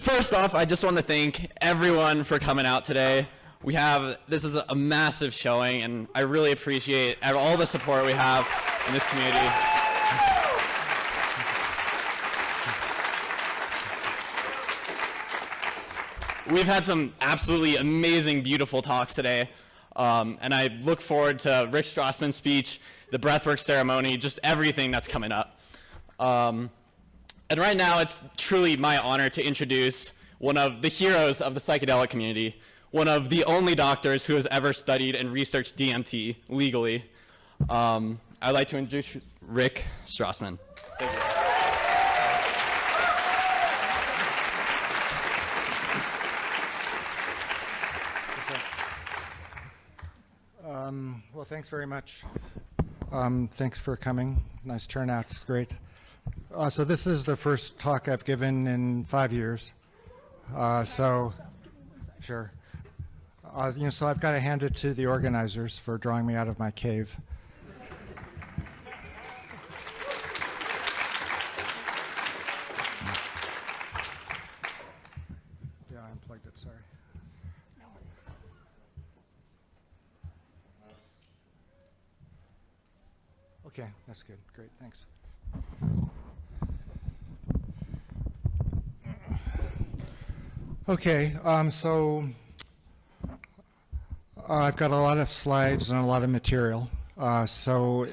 First off, I just want to thank everyone for coming out today. This is a massive showing, and I really appreciate all the support we have in this community. We've had some absolutely amazing, beautiful talks today, and I look forward to Rick Strassman's speech, the breathwork ceremony, just everything that's coming up. And right now, it's truly my honor to introduce one of the heroes of the psychedelic community, one of the only doctors who has ever studied and researched DMT legally. I'd like to introduce Rick Strassman. Thank you. Well, thanks very much. Thanks for coming. Nice turnout. It's great. So this is the first talk I've given in 5 years. Sure. So I've got to hand it to the organizers for drawing me out of my cave. Yeah, I unplugged it. Sorry. Okay, that's good. Great, thanks. Okay, so I've got a lot of slides and a lot of material, so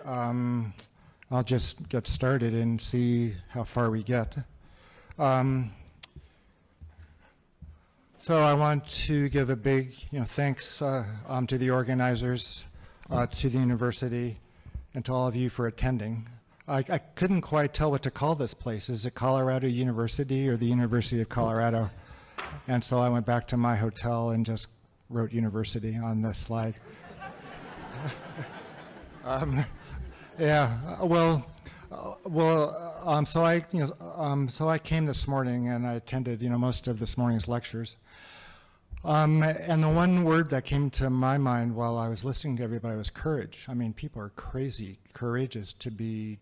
I'll just get started and see how far we get. So I want to give a big, thanks to the organizers, to the university, and to all of you for attending. I couldn't quite tell what to call this place. Is it Colorado University or the University of Colorado? And so I went back to my hotel and just wrote university on this slide. So I came this morning and I attended, most of this morning's lectures. And the one word that came to my mind while I was listening to everybody was courage. I mean, people are crazy courageous to be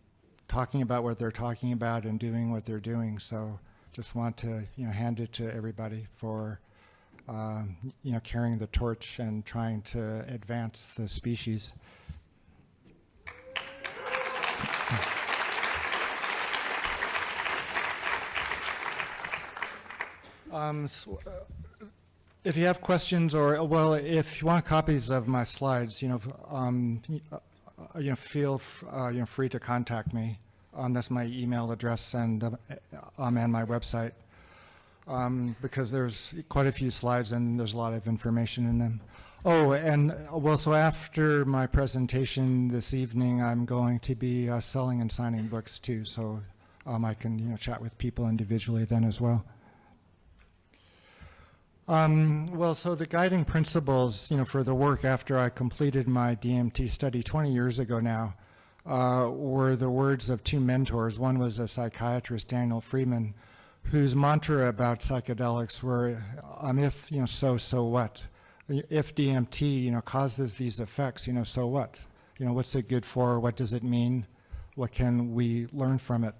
talking about what they're talking about and doing what they're doing. So just want to, hand it to everybody for, carrying the torch and trying to advance the species. If you have questions or, well, if you want copies of my slides, feel free to contact me. That's my email address and my website, because there's quite a few slides and there's a lot of information in them. Oh, and so after my presentation this evening, I'm going to be selling and signing books too, so I can chat with people individually then as well. So the guiding principles, for the work after I completed my DMT study 20 years ago now, were the words of two mentors. One was a psychiatrist, Daniel Friedman, whose mantra about psychedelics were, if, so what? If DMT, causes these effects, so what? What's it good for? What does it mean? What can we learn from it?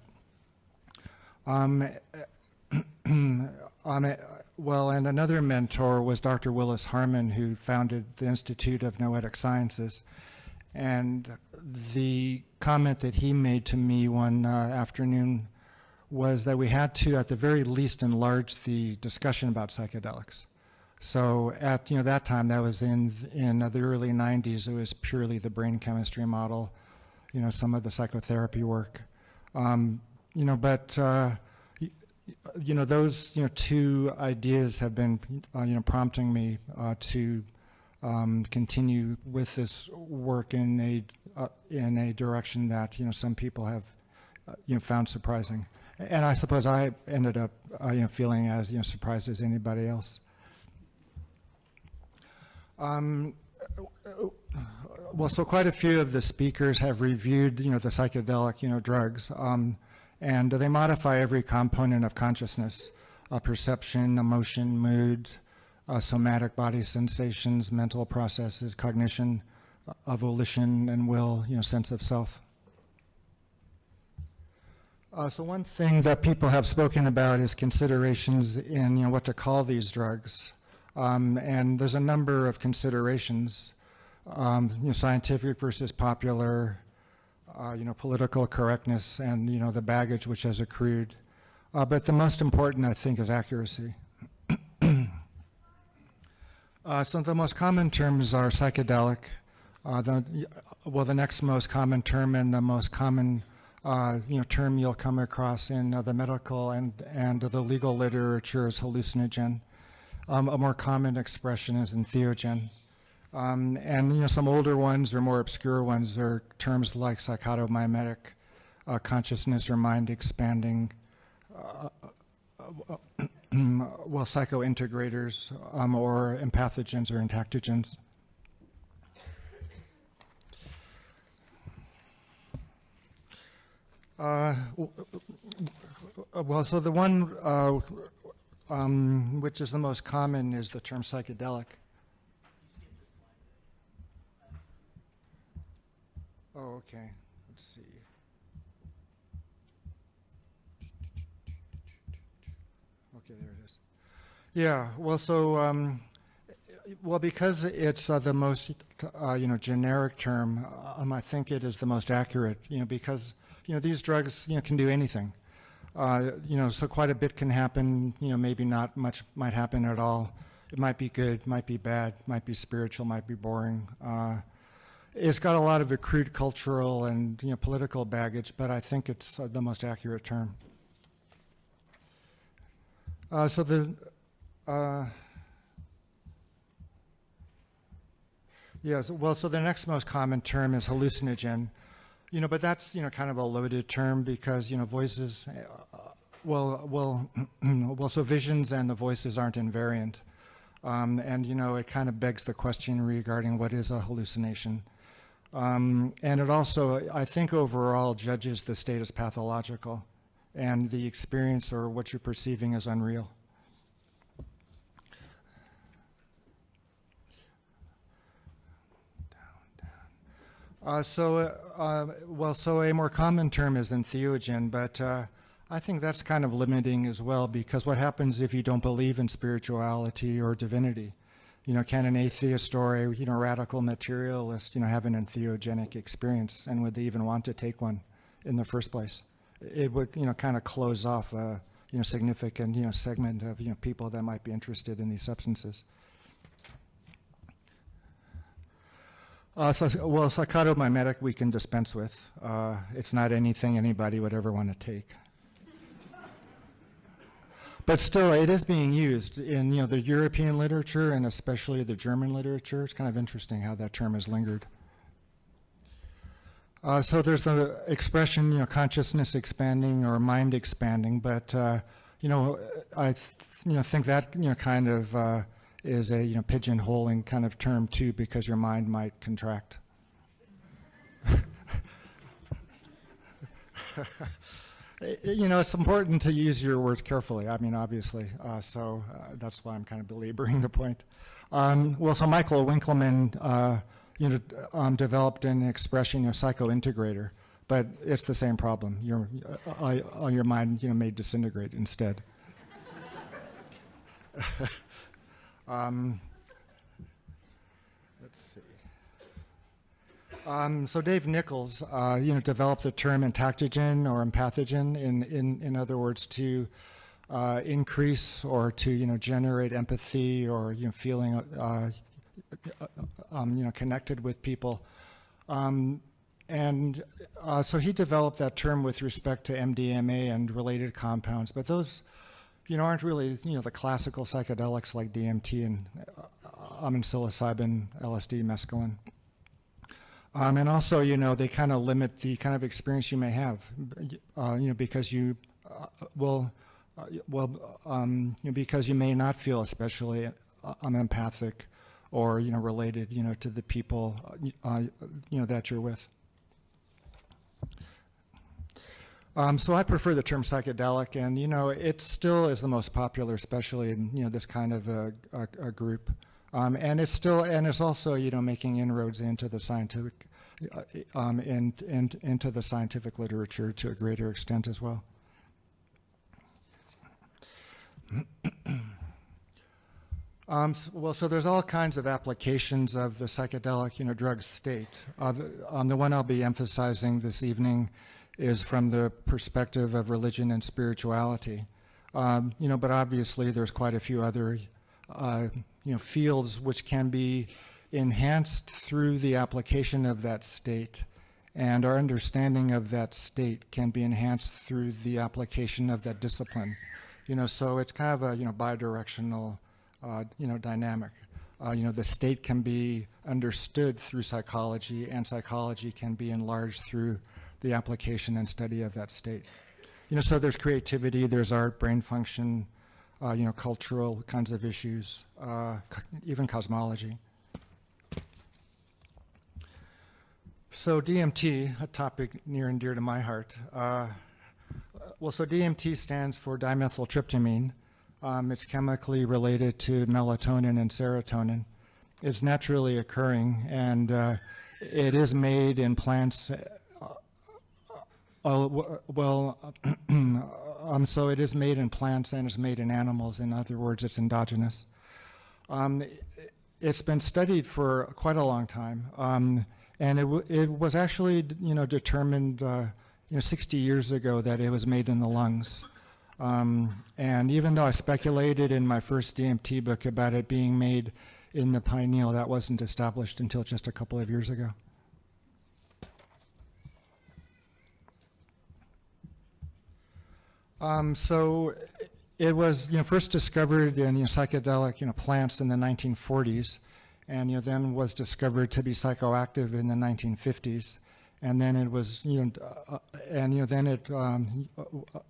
Well, and another mentor was Dr. Willis Harman, who founded the Institute of Noetic Sciences. And the comment that he made to me one afternoon was that we had to, at the very least, enlarge the discussion about psychedelics. So at that time, that was in the early 90s, it was purely the brain chemistry model, some of the psychotherapy work. Those two ideas have been prompting me to continue with this work in a direction that some people have found surprising, and I suppose I ended up feeling as surprised as anybody else. So quite a few of the speakers have reviewed the psychedelic drugs. And they modify every component of consciousness, perception, emotion, mood, somatic body sensations, mental processes, cognition, volition, and will, sense of self. So one thing that people have spoken about is considerations in what to call these drugs. And there's a number of considerations, scientific versus popular, political correctness, and the baggage which has accrued. But the most important, I think, is accuracy. So the most common terms are psychedelic. The next most common term and the most common term you'll come across in the medical and the legal literature is hallucinogen. A more common expression is entheogen. And some older ones or more obscure ones are terms like psychotomimetic, consciousness or mind expanding, psychointegrators, or empathogens or entactogens. So the one which is the most common is the term psychedelic. Oh, okay. Let's see. Okay, there it is. Yeah. Because it's the most generic term, I think it is the most accurate. Because these drugs can do anything. So quite a bit can happen. Maybe not much might happen at all. It might be good, might be bad, might be spiritual, might be boring. It's got a lot of accrued cultural and political baggage, but I think it's the most accurate term. So the next most common term is hallucinogen. But that's kind of a loaded term because voices, so visions and the voices aren't invariant, and it kind of begs the question regarding what is a hallucination, and it also, I think, overall judges the state as pathological, and the experience or what you're perceiving as unreal. So a more common term is entheogen, but I think that's kind of limiting as well, because what happens if you don't believe in spirituality or divinity? Can an atheist or a radical materialist have an entheogenic experience, and would they even want to take one in the first place? It would kind of close off a significant segment of people that might be interested in these substances. Psychotomimetic we can dispense with. It's not anything anybody would ever want to take. But still, it is being used in the European literature and especially the German literature. It's kind of interesting how that term has lingered. So there's the expression, consciousness expanding or mind expanding, but I think that kind of is a pigeonholing kind of term too, because your mind might contract. It's important to use your words carefully. I mean, obviously, so that's why I'm kind of belaboring the point. So Michael Winkelmann, developed an expression, psychointegrator, but it's the same problem. Your mind, may disintegrate instead. Let's see. So Dave Nichols, developed the term entactogen or empathogen, in other words, to increase or to generate empathy or feeling connected with people, so he developed that term with respect to MDMA and related compounds, but those aren't really the classical psychedelics like DMT and psilocybin, LSD, mescaline. And also, they kind of limit the kind of experience you may have, because because you may not feel especially empathic or, related, to the people, that you're with. So I prefer the term psychedelic, and, it still is the most popular, especially in, this kind of a it's also, making inroads into the scientific into the scientific literature to a greater extent as well. So there's all kinds of applications of the psychedelic, drug state. The one I'll be emphasizing this evening is from the perspective of religion and spirituality. But obviously there's quite a few other, fields which can be enhanced through the application of that state, and our understanding of that state can be enhanced through the application of that discipline. So it's kind of a, bidirectional, dynamic. The state can be understood through psychology, and psychology can be enlarged through the application and study of that state. So there's creativity, there's art, brain function, cultural kinds of issues, even cosmology. So DMT, a topic near and dear to my heart. So DMT stands for dimethyltryptamine. It's chemically related to melatonin and serotonin. It's naturally occurring, and it is made in plants. So it is made in plants and it's made in animals. In other words, it's endogenous. It's been studied for quite a long time, and it was actually, determined, 60 years ago that it was made in the lungs. And even though I speculated in my first DMT book about it being made in the pineal, that wasn't established until just a couple of years ago. So it was, first discovered in psychedelic, plants in the 1940s, and then was discovered to be psychoactive in the 1950s, and then it was, then it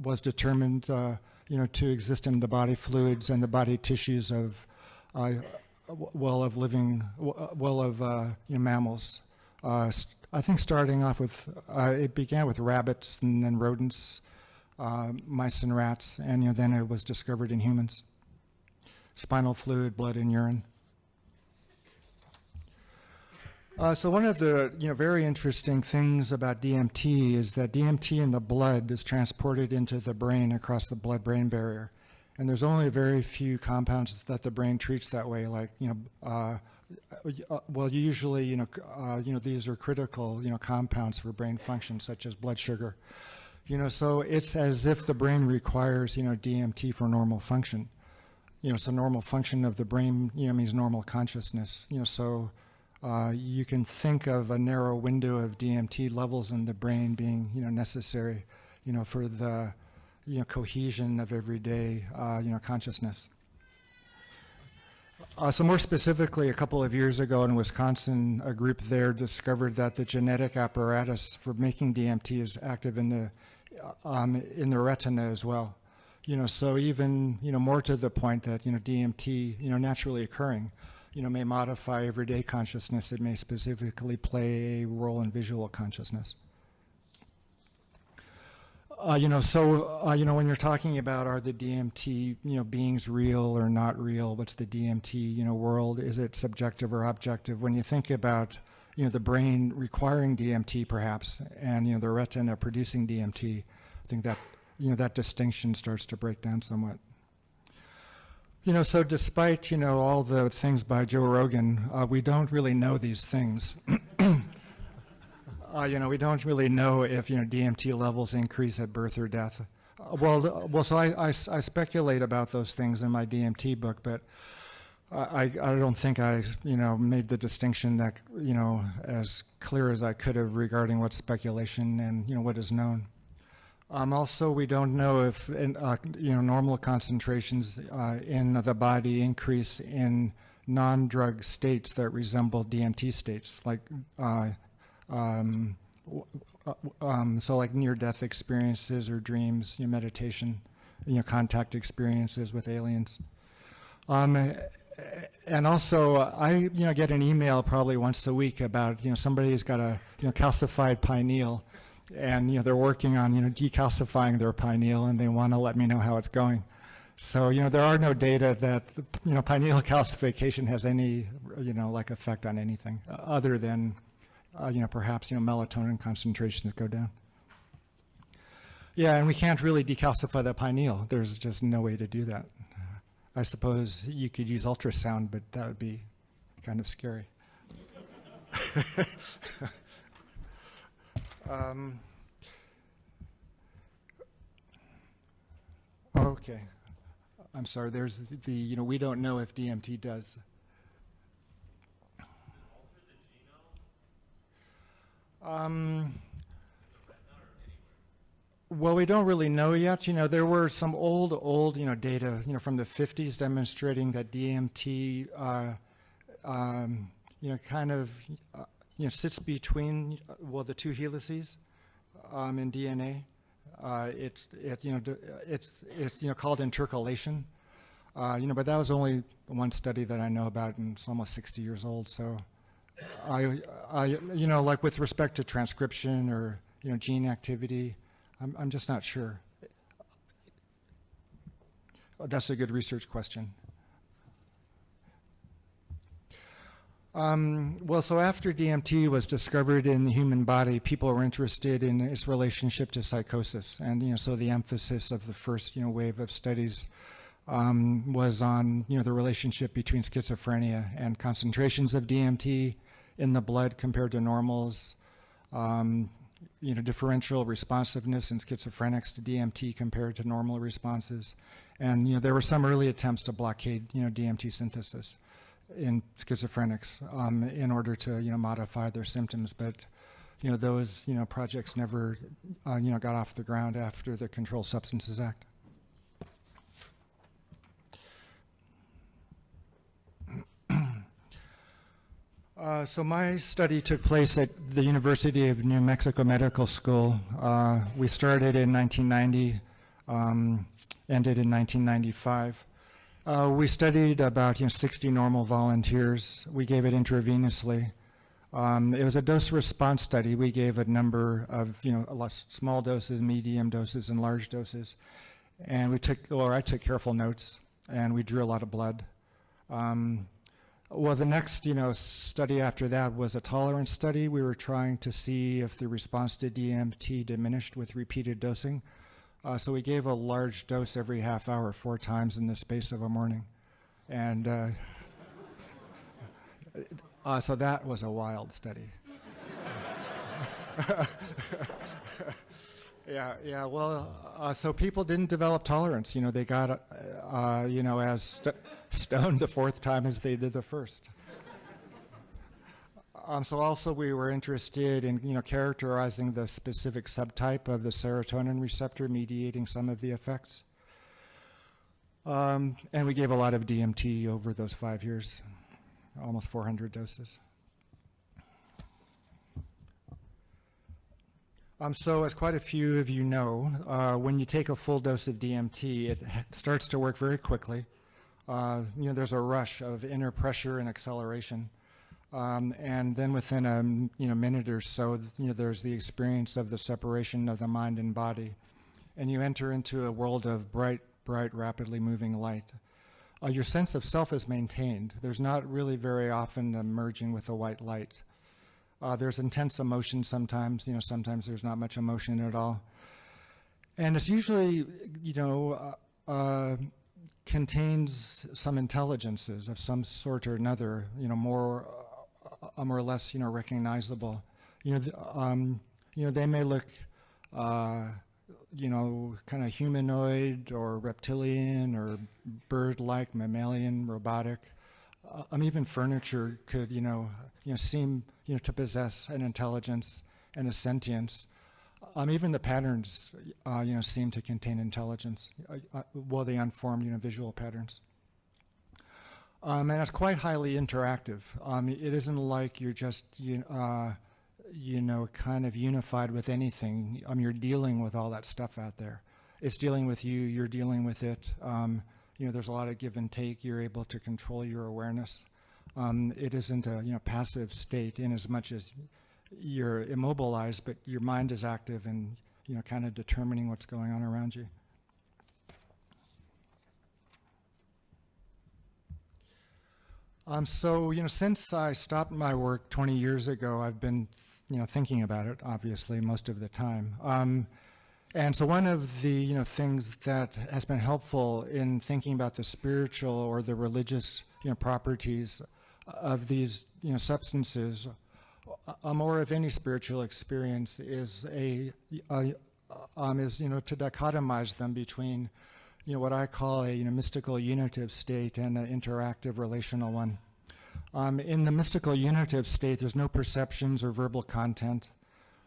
was determined, to exist in the body fluids and the body tissues of, mammals. I think starting off with, it began with rabbits and then rodents. Mice and rats, and then it was discovered in humans. Spinal fluid, blood, and urine. So one of the very interesting things about DMT is that DMT in the blood is transported into the brain across the blood-brain barrier, and there's only very few compounds that the brain treats that way. Like usually these are critical compounds for brain function, such as blood sugar. So it's as if the brain requires, DMT for normal function. So normal function of the brain, means normal consciousness. So you can think of a narrow window of DMT levels in the brain being, necessary, for the, cohesion of everyday, consciousness. So more specifically, a couple of years ago in Wisconsin, a group there discovered that the genetic apparatus for making DMT is active in the retina as well. So even, more to the point that, DMT, naturally occurring, may modify everyday consciousness. It may specifically play a role in visual consciousness. When you're talking about are the DMT, beings real or not real, what's the DMT, world? Is it subjective or objective? When you think about, the brain requiring DMT perhaps, and, the retina producing DMT, I think that, that distinction starts to break down somewhat. So despite, all the things by Joe Rogan, we don't really know these things. We don't really know if, DMT levels increase at birth or death. So I speculate about those things in my DMT book, but I don't think I, made the distinction that, as clear as I could have regarding what's speculation and, what is known. Also, we don't know if, normal concentrations in the body increase in non-drug states that resemble DMT states, like so like near-death experiences or dreams, meditation, contact experiences with aliens. And also, I get an email probably once a week about somebody's got a calcified pineal, and they're working on decalcifying their pineal, and they want to let me know how it's going. So there are no data that pineal calcification has any like effect on anything other than perhaps, melatonin concentrations go down. Yeah, and we can't really decalcify the pineal. There's just no way to do that. I suppose you could use ultrasound, but that would be kind of scary. Okay. I'm sorry, there's we don't know if DMT does. Well, we don't really know yet. There were some old, data, from the 50s demonstrating that DMT, kind of, sits between, the two helices in DNA. It's called intercalation. But that was only one study that I know about, and it's almost 60 years old. So, like with respect to transcription or gene activity, I'm just not sure. That's a good research question. Well, so after DMT was discovered in the human body, people were interested in its relationship to psychosis, and so the emphasis of the first wave of studies was on the relationship between schizophrenia and concentrations of DMT in the blood compared to normals. Differential responsiveness in schizophrenics to DMT compared to normal responses. And, there were some early attempts to blockade, DMT synthesis in schizophrenics in order to, modify their symptoms. But, those, projects never, got off the ground after the Controlled Substances Act. So my study took place at the University of New Mexico Medical School. We started in 1990, ended in 1995. We studied about 60 normal volunteers. We gave it intravenously. It was a dose-response study. We gave a number of small doses, medium doses, and large doses. And I took careful notes, and we drew a lot of blood. Well, the next, study after that was a tolerance study. We were trying to see if the response to DMT diminished with repeated dosing. So we gave a large dose every half hour, 4 times in the space of a morning. And so that was a wild study. Yeah. Well, so people didn't develop tolerance. They got, as stoned the 4th time as they did the first. So also we were interested in, characterizing the specific subtype of the serotonin receptor mediating some of the effects. And we gave a lot of DMT over those 5 years, almost 400 doses. So as quite a few of you know, when you take a full dose of DMT, it starts to work very quickly. There's a rush of inner pressure and acceleration. And then within a minute or so, there's the experience of the separation of the mind and body. And you enter into a world of bright, rapidly moving light. Your sense of self is maintained. There's not really very often a merging with a white light. There's intense emotion sometimes, sometimes there's not much emotion at all. And it's usually, contains some intelligences of some sort or another, more or less, recognizable. They may look, kind of humanoid or reptilian or bird-like, mammalian, robotic. Even furniture could, seem, to possess an intelligence and a sentience. Even the patterns, seem to contain intelligence. The unformed, visual patterns. And it's quite highly interactive. It isn't like you're just, kind of unified with anything. You're dealing with all that stuff out there. It's dealing with you. You're dealing with it. There's a lot of give and take. You're able to control your awareness. It isn't a passive state in as much as you're immobilized, but your mind is active and kind of determining what's going on around you. So, since I stopped my work 20 years ago, I've been, thinking about it, obviously, most of the time. And so one of the, things that has been helpful in thinking about the spiritual or the religious, properties of these, substances, more of any spiritual experience is to dichotomize them between, what I call a mystical unitive state and an interactive relational one. In the mystical unitive state, there's no perceptions or verbal content.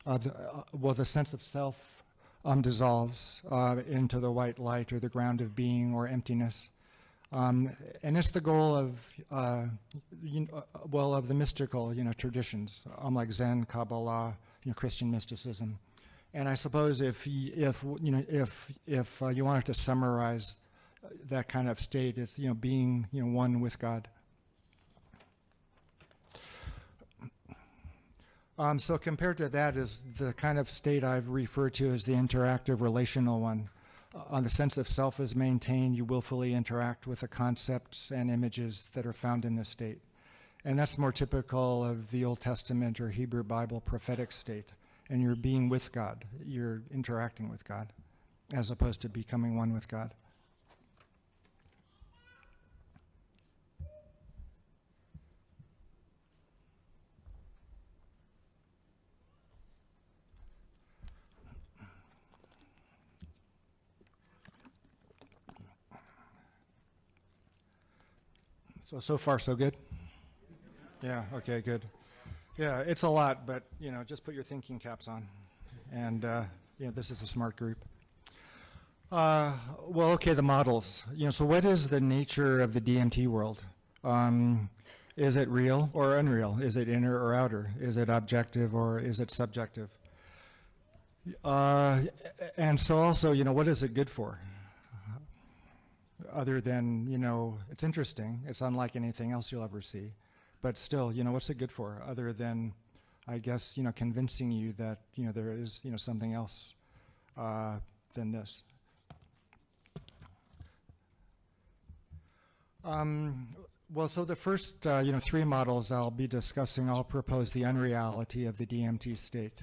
The sense of self dissolves into the white light or the ground of being or emptiness. And it's the goal of, of the mystical, traditions, like Zen, Kabbalah, Christian mysticism. And I suppose if you wanted to summarize that kind of state, it's being one with God. So compared to that is the kind of state I've referred to as the interactive relational one. The sense of self is maintained. You willfully interact with the concepts and images that are found in this state. And that's more typical of the Old Testament or Hebrew Bible prophetic state. And you're being with God. You're interacting with God as opposed to becoming one with God. So far, so good? Yeah, okay, good. Yeah, it's a lot, but, just put your thinking caps on. And, this is a smart group. The models. So what is the nature of the DMT world? Is it real or unreal? Is it inner or outer? Is it objective or is it subjective? And so also, what is it good for? Other than, it's interesting. It's unlike anything else you'll ever see. But still, what's it good for? Other than, I guess, convincing you that, there is, something else than this. So the first, three models I'll be discussing, I'll propose the unreality of the DMT state.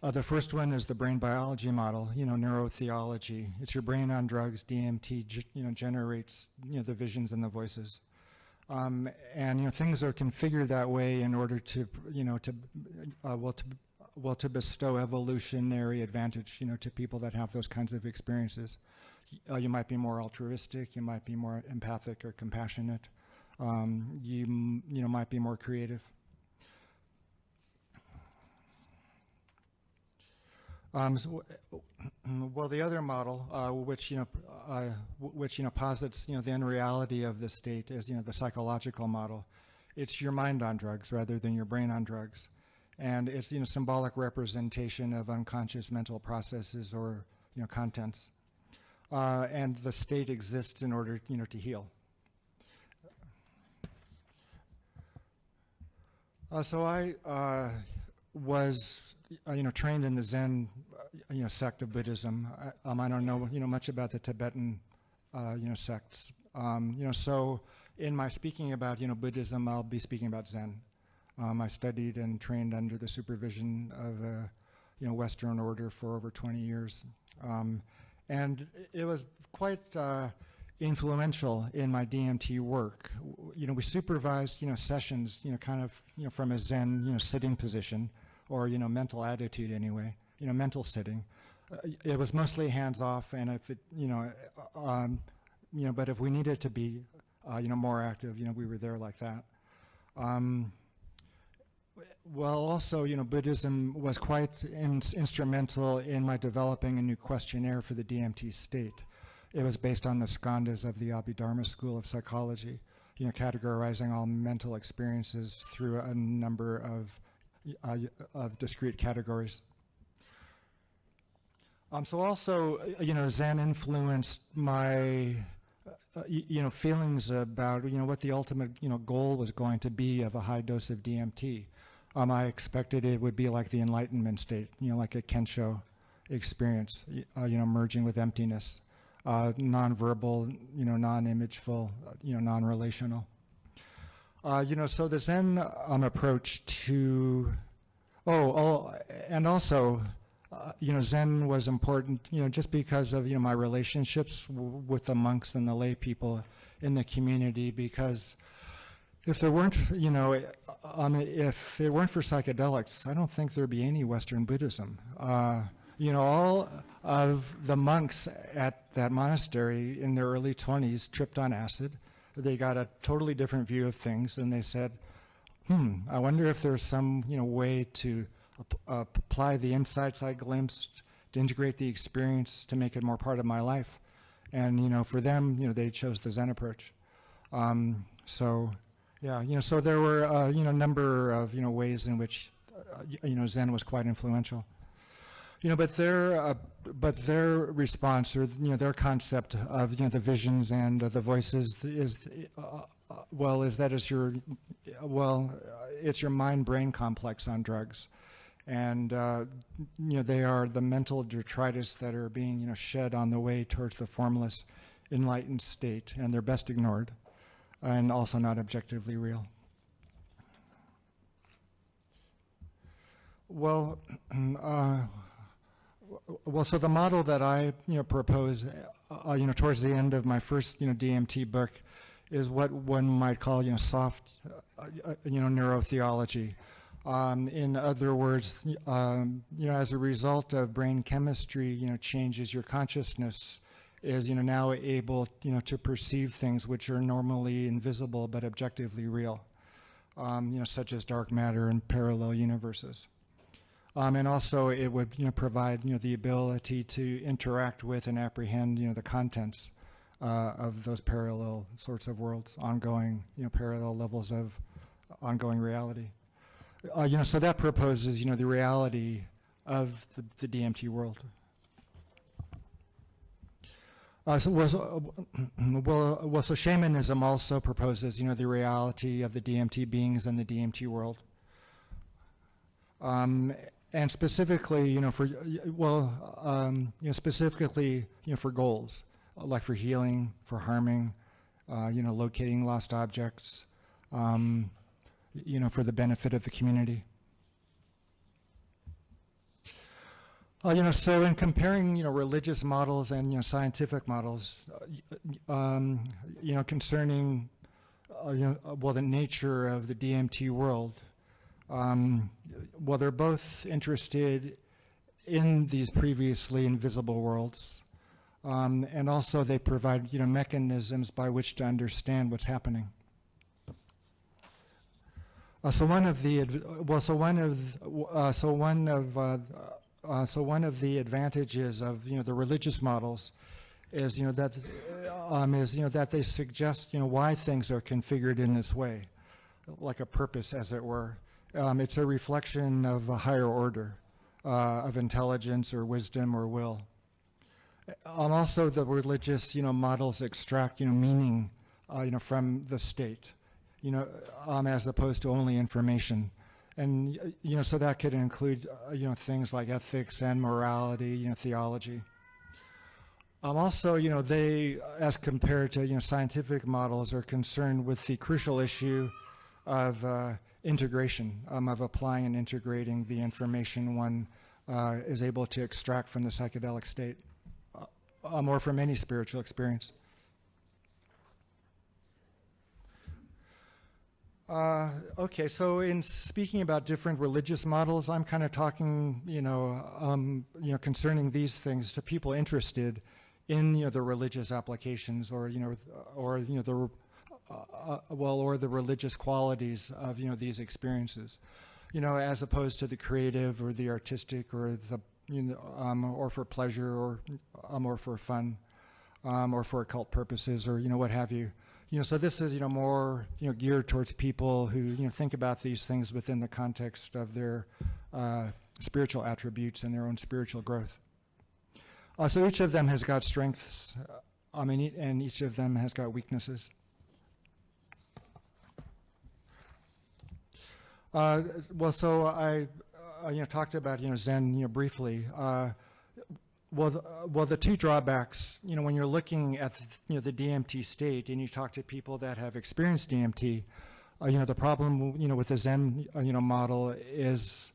The first one is the brain biology model, neurotheology. It's your brain on drugs. DMT, generates, the visions and the voices. And, things are configured that way in order to, to bestow evolutionary advantage, to people that have those kinds of experiences. You might be more altruistic. You might be more empathic or compassionate. You might be more creative. The other model, which posits, the unreality of the state is, the psychological model. It's your mind on drugs rather than your brain on drugs. And it's, symbolic representation of unconscious mental processes or, contents. And the state exists in order, to heal. So I was trained in the Zen, sect of Buddhism. I don't know, much about the Tibetan, sects. So in my speaking about, Buddhism, I'll be speaking about Zen. I studied and trained under the supervision of a, Western order for over 20 years. And it was quite influential in my DMT work. We supervised, sessions, kind of, from a Zen, sitting position, or mental attitude anyway, mental sitting. It was mostly hands-off, and if it, but if we needed to be, more active, we were there like that. Also, Buddhism was quite instrumental in my developing a new questionnaire for the DMT state. It was based on the skandhas of the Abhidharma school of psychology, categorizing all mental experiences through a number of discrete categories. So also, Zen influenced my, feelings about, what the ultimate, goal was going to be of a high dose of DMT. I expected it would be like the enlightenment state, like a Kensho experience, merging with emptiness, non-verbal, non-imageful, non-relational. So the Zen approach to, and also, Zen was important, just because of, my relationships with the monks and the lay people in the community, because if there weren't, if it weren't for psychedelics, I don't think there'd be any Western Buddhism. All of the monks at that monastery in their early 20s tripped on acid. They got a totally different view of things, and they said, I wonder if there's some, way to apply the insights I glimpsed, to integrate the experience, to make it more part of my life. And, for them, they chose the Zen approach. So there were, a number of, ways in which, Zen was quite influential. But their response, or their concept of the visions and the voices it's your mind-brain complex on drugs, and they are the mental detritus that are being shed on the way towards the formless, enlightened state, and they're best ignored, and also not objectively real. So the model that I propose, towards the end of my first DMT book, is what one might call soft neurotheology. In other words, as a result of brain chemistry, changes, your consciousness is now able to perceive things which are normally invisible but objectively real, such as dark matter and parallel universes. And also it would provide the ability to interact with and apprehend the contents of those parallel sorts of worlds, ongoing parallel levels of ongoing reality. So that proposes the reality of the DMT world. So shamanism also proposes the reality of the DMT beings and the DMT world. And specifically, specifically, for goals, like for healing, for harming, locating lost objects, for the benefit of the community. So in comparing, religious models and, scientific models, concerning, the nature of the DMT world, they're both interested in these previously invisible worlds, and also they provide mechanisms by which to understand what's happening. So one of the advantages of the religious models is that they suggest why things are configured in this way, like a purpose, as it were. It's a reflection of a higher order of intelligence or wisdom or will. Also, the religious, models extract, meaning, from the state, as opposed to only information. And, so that could include, things like ethics and morality, theology. Also, they, as compared to, scientific models, are concerned with the crucial issue of integration, of applying and integrating the information one is able to extract from the psychedelic state, or from any spiritual experience. Okay, so in speaking about different religious models, I'm kind of talking, concerning these things to people interested in, the religious applications, or the religious qualities of these experiences, as opposed to the creative or the artistic or the or for pleasure or for fun, or for occult purposes, or what have you. So this is more geared towards people who think about these things within the context of their spiritual attributes and their own spiritual growth. So each of them has got strengths, and each of them has got weaknesses. So I talked about Zen briefly. The two drawbacks, when you're looking at the DMT state and you talk to people that have experienced DMT, The problem, with the Zen, model is,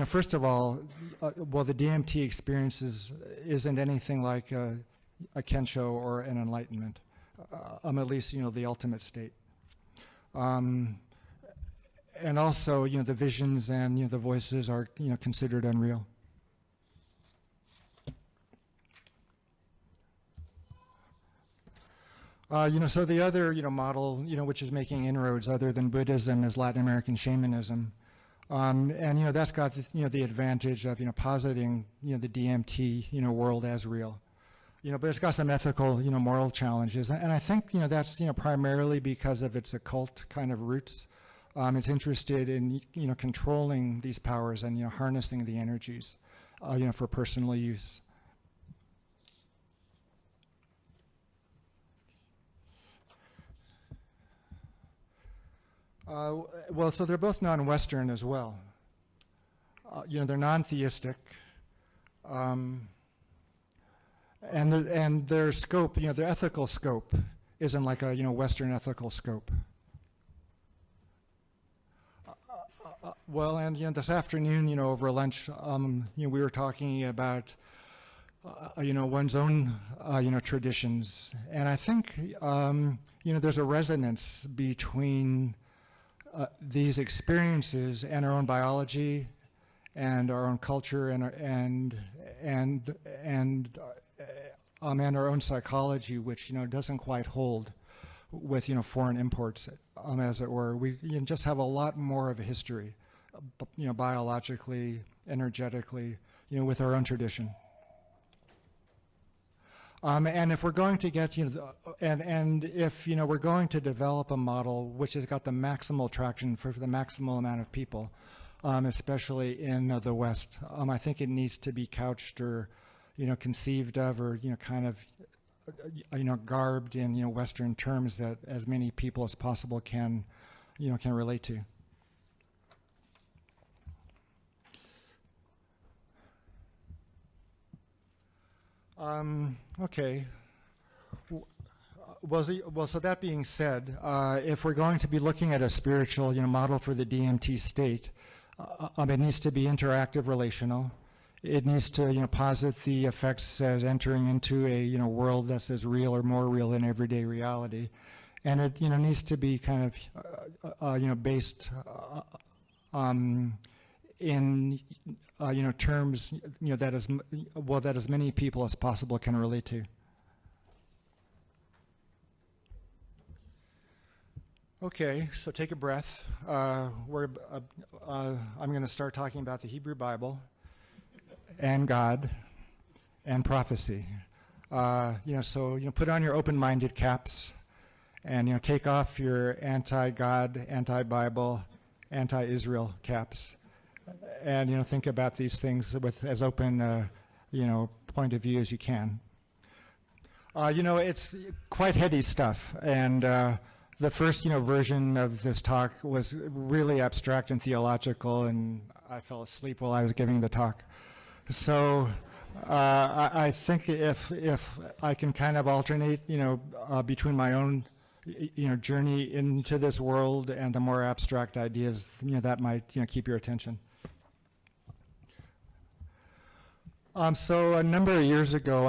first of all, the DMT experiences isn't anything like a Kensho or an enlightenment, at least, the ultimate state. And also, the visions and, the voices are, considered unreal. So the other, model, which is making inroads other than Buddhism is Latin American shamanism. And, that's got, the advantage of, positing, the DMT, world as real. But it's got some ethical, moral challenges. And I think, that's, primarily because of its occult kind of roots. It's interested in, controlling these powers and, harnessing the energies, for personal use. So they're both non-Western as well. They're non-theistic. And their scope, their ethical scope isn't like a, Western ethical scope. And, this afternoon, over lunch, we were talking about, one's own, traditions. And I think, there's a resonance between these experiences and our own biology and our own culture and our own psychology, which doesn't quite hold with foreign imports, as it were. We just have a lot more of a history, biologically, energetically, with our own tradition. And if we're going to get, and if, we're going to develop a model which has got the maximal traction for the maximal amount of people, especially in the West, I think it needs to be couched or, conceived of or, kind of, garbed in, Western terms that as many people as possible can relate to. Okay. So that being said, if we're going to be looking at a spiritual, model for the DMT state, it needs to be interactive, relational. It needs to, posit the effects as entering into a, world that's as real or more real than everyday reality, and it, needs to be kind of, based in terms that as many people as possible can relate to. Okay, so take a breath. I'm going to start talking about the Hebrew Bible and God and prophecy. So put on your open-minded caps and take off your anti-God, anti-Bible, anti-Israel caps. And think about these things with as open point of view as you can. It's quite heady stuff, and the first version of this talk was really abstract and theological, and I fell asleep while I was giving the talk. So I think if I can kind of alternate between my own journey into this world and the more abstract ideas, that might keep your attention. So a number of years ago,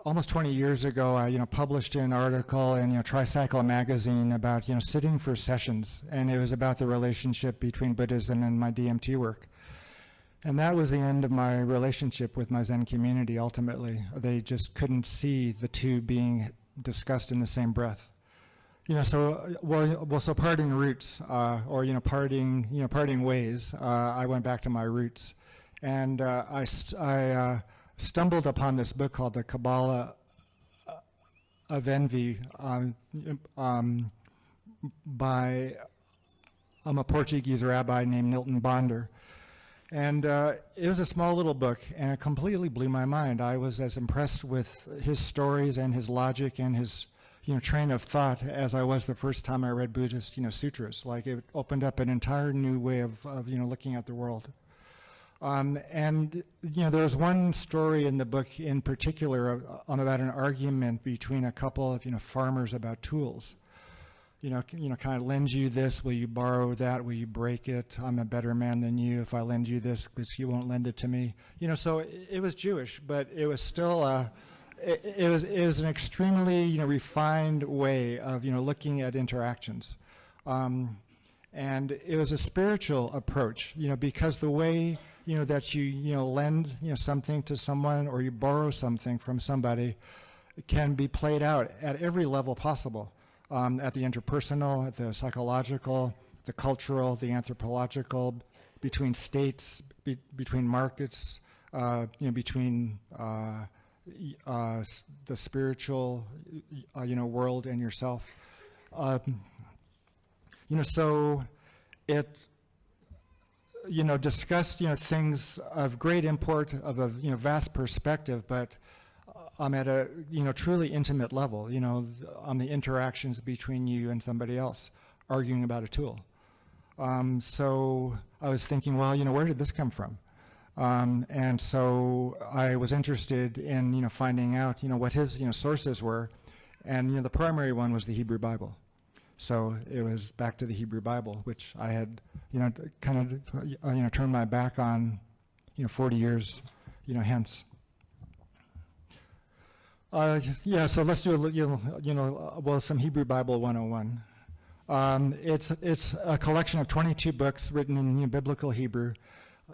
almost 20 years ago, I published an article in Tricycle magazine about sitting for sessions, and it was about the relationship between Buddhism and my DMT work. And that was the end of my relationship with my Zen community. Ultimately, they just couldn't see the two being discussed in the same breath. So parting roots, or parting ways. I went back to my roots. And I stumbled upon this book called The Kabbalah of Envy by a Portuguese rabbi named Nilton Bonder. And it was a small little book, and it completely blew my mind. I was as impressed with his stories and his logic and his train of thought as I was the first time I read Buddhist sutras. Like, it opened up an entire new way of looking at the world. And there was one story in the book in particular about an argument between a couple of farmers about tools. kind of lend you this, will you borrow that, will you break it? I'm a better man than you if I lend you this, because you won't lend it to me. So it was Jewish, but it was still it was an extremely refined way of looking at interactions, and it was a spiritual approach. Because the way that you lend something to someone, or you borrow something from somebody, can be played out at every level possible, at the interpersonal, at the psychological, the cultural, the anthropological, between states, between markets, between the spiritual, world and yourself. So it, discussed, things of great import, of a, vast perspective, but at a, truly intimate level, on the interactions between you and somebody else, arguing about a tool. So I was thinking, well, where did this come from? And so I was interested in, finding out, what his, sources were. And, the primary one was the Hebrew Bible. So it was back to the Hebrew Bible, which I had, kind of, turned my back on, 40 years, hence. So let's do some Hebrew Bible 101. It's a collection of 22 books written in you biblical Hebrew.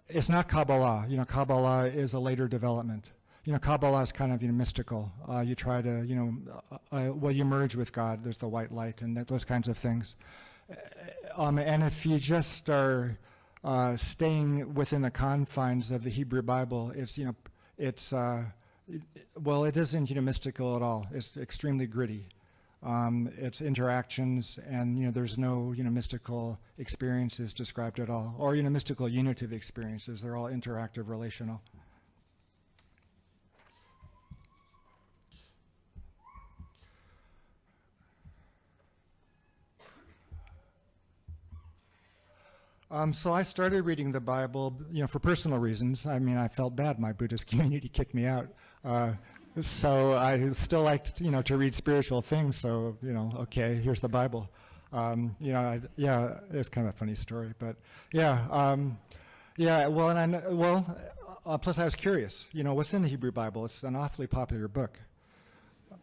It's not Kabbalah. Kabbalah is a later development. Kabbalah is kind of mystical. You try to you merge with God. There's the white light and those kinds of things. And if you just are staying within the confines of the Hebrew Bible, it isn't mystical at all. It's extremely gritty. It's interactions, and there's no mystical experiences described at all, or mystical unitive experiences. They're all interactive, relational. So I started reading the Bible, for personal reasons. I mean, I felt bad. My Buddhist community kicked me out. So I still liked, to read spiritual things. So, okay, here's the Bible. It's kind of a funny story, but plus I was curious, what's in the Hebrew Bible? It's an awfully popular book.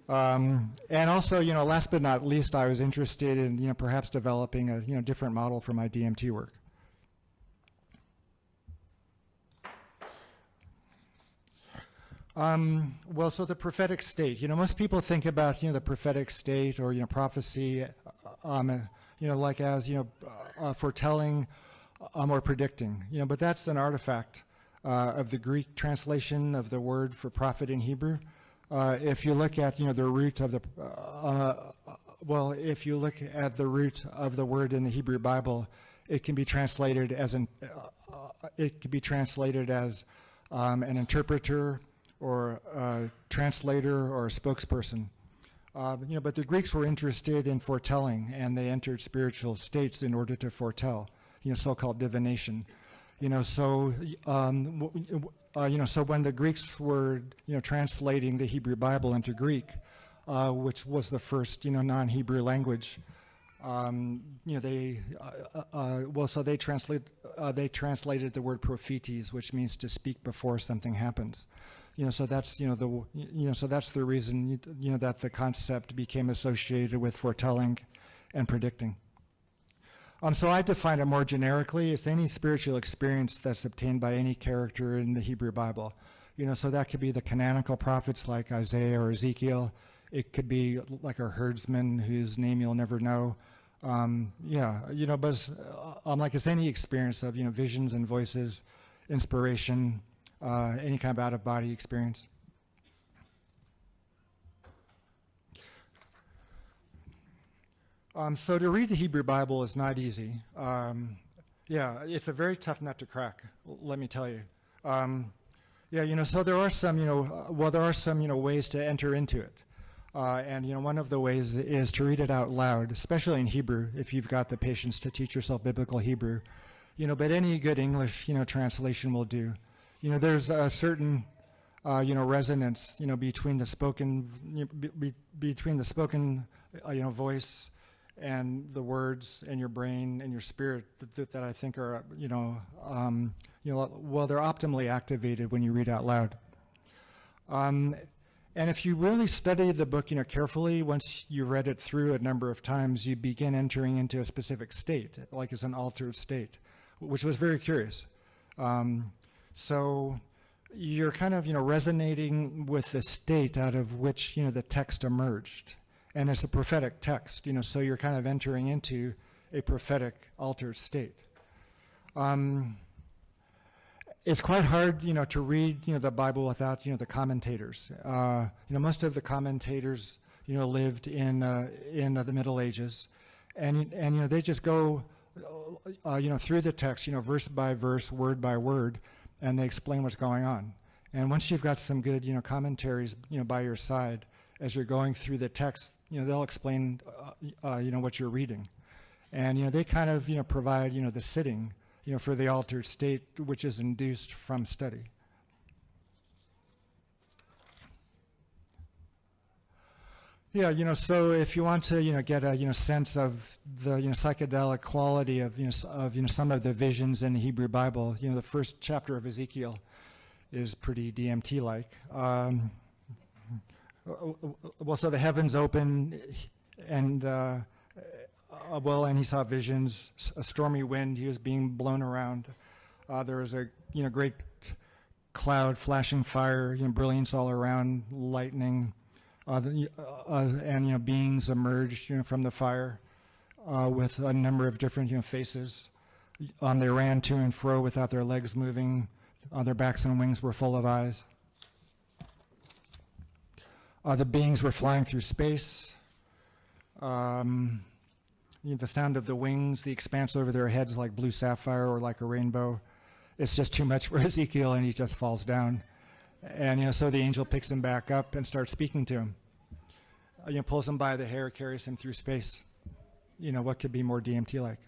And also, last but not least, I was interested in, perhaps developing a, different model for my DMT work. So the prophetic state, most people think about, the prophetic state or, prophecy, like as, foretelling or predicting, but that's an artifact of the Greek translation of the word for prophet in Hebrew. If you look at, the root of the, if you look at the root of the word in the Hebrew Bible, it can be translated as an interpreter, or a translator, or a spokesperson. But the Greeks were interested in foretelling, and they entered spiritual states in order to foretell, so-called divination. So when the Greeks were, translating the Hebrew Bible into Greek, which was the first, non-Hebrew language, they translated the word prophetes, which means to speak before something happens. So that's that's the reason that the concept became associated with foretelling and predicting. So I define it more generically. It's any spiritual experience that's obtained by any character in the Hebrew Bible. So that could be the canonical prophets like Isaiah or Ezekiel. It could be like a herdsman whose name you'll never know. But it's any experience of, visions and voices, inspiration, any kind of out-of-body experience. So to read the Hebrew Bible is not easy. It's a very tough nut to crack, let me tell you. So there are some, ways to enter into it. And one of the ways is to read it out loud, especially in Hebrew, if you've got the patience to teach yourself biblical Hebrew. But any good English, translation will do. There's a certain, resonance, between the spoken, voice and the words in your brain and your spirit that I think are, well, they're optimally activated when you read out loud. And if you really study the book, carefully, once you read it through a number of times, you begin entering into a specific state, like it's an altered state, which was very curious. So you're kind of, resonating with the state out of which, the text emerged. And it's a prophetic text, so you're kind of entering into a prophetic altered state. It's quite hard, to read, the Bible without, the commentators. Most of the commentators, lived in the Middle Ages, and they just go, through the text, verse by verse, word by word, and they explain what's going on. And once you've got some good, commentaries, by your side, as you're going through the text, they'll explain, what you're reading, and they kind of, provide, the sitting, for the altered state, which is induced from study. Yeah, so if you want to, get a, sense of the, psychedelic quality of, some of the visions in the Hebrew Bible, the first chapter of Ezekiel is pretty DMT-like. Well, so the heavens opened, and and he saw visions, a stormy wind, he was being blown around. There was a, great cloud, flashing fire, brilliance all around, lightning, and, beings emerged, from the fire with a number of different, faces. They ran to and fro without their legs moving. Their backs and wings were full of eyes. The beings were flying through space. The sound of the wings, the expanse over their heads like blue sapphire or like a rainbow. It's just too much for Ezekiel, and he just falls down. And, so the angel picks him back up and starts speaking to him. Pulls him by the hair, carries him through space. What could be more DMT-like?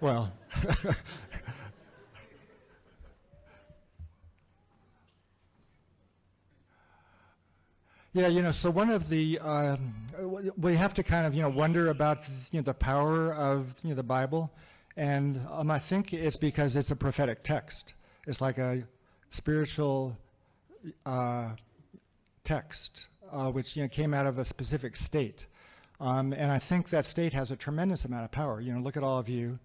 Well... Yeah, so one of the, we have to kind of, wonder about, the power of, the Bible. And I think it's because it's a prophetic text. It's like a spiritual text, which, came out of a specific state. And I think that state has a tremendous amount of power. Look at all of you,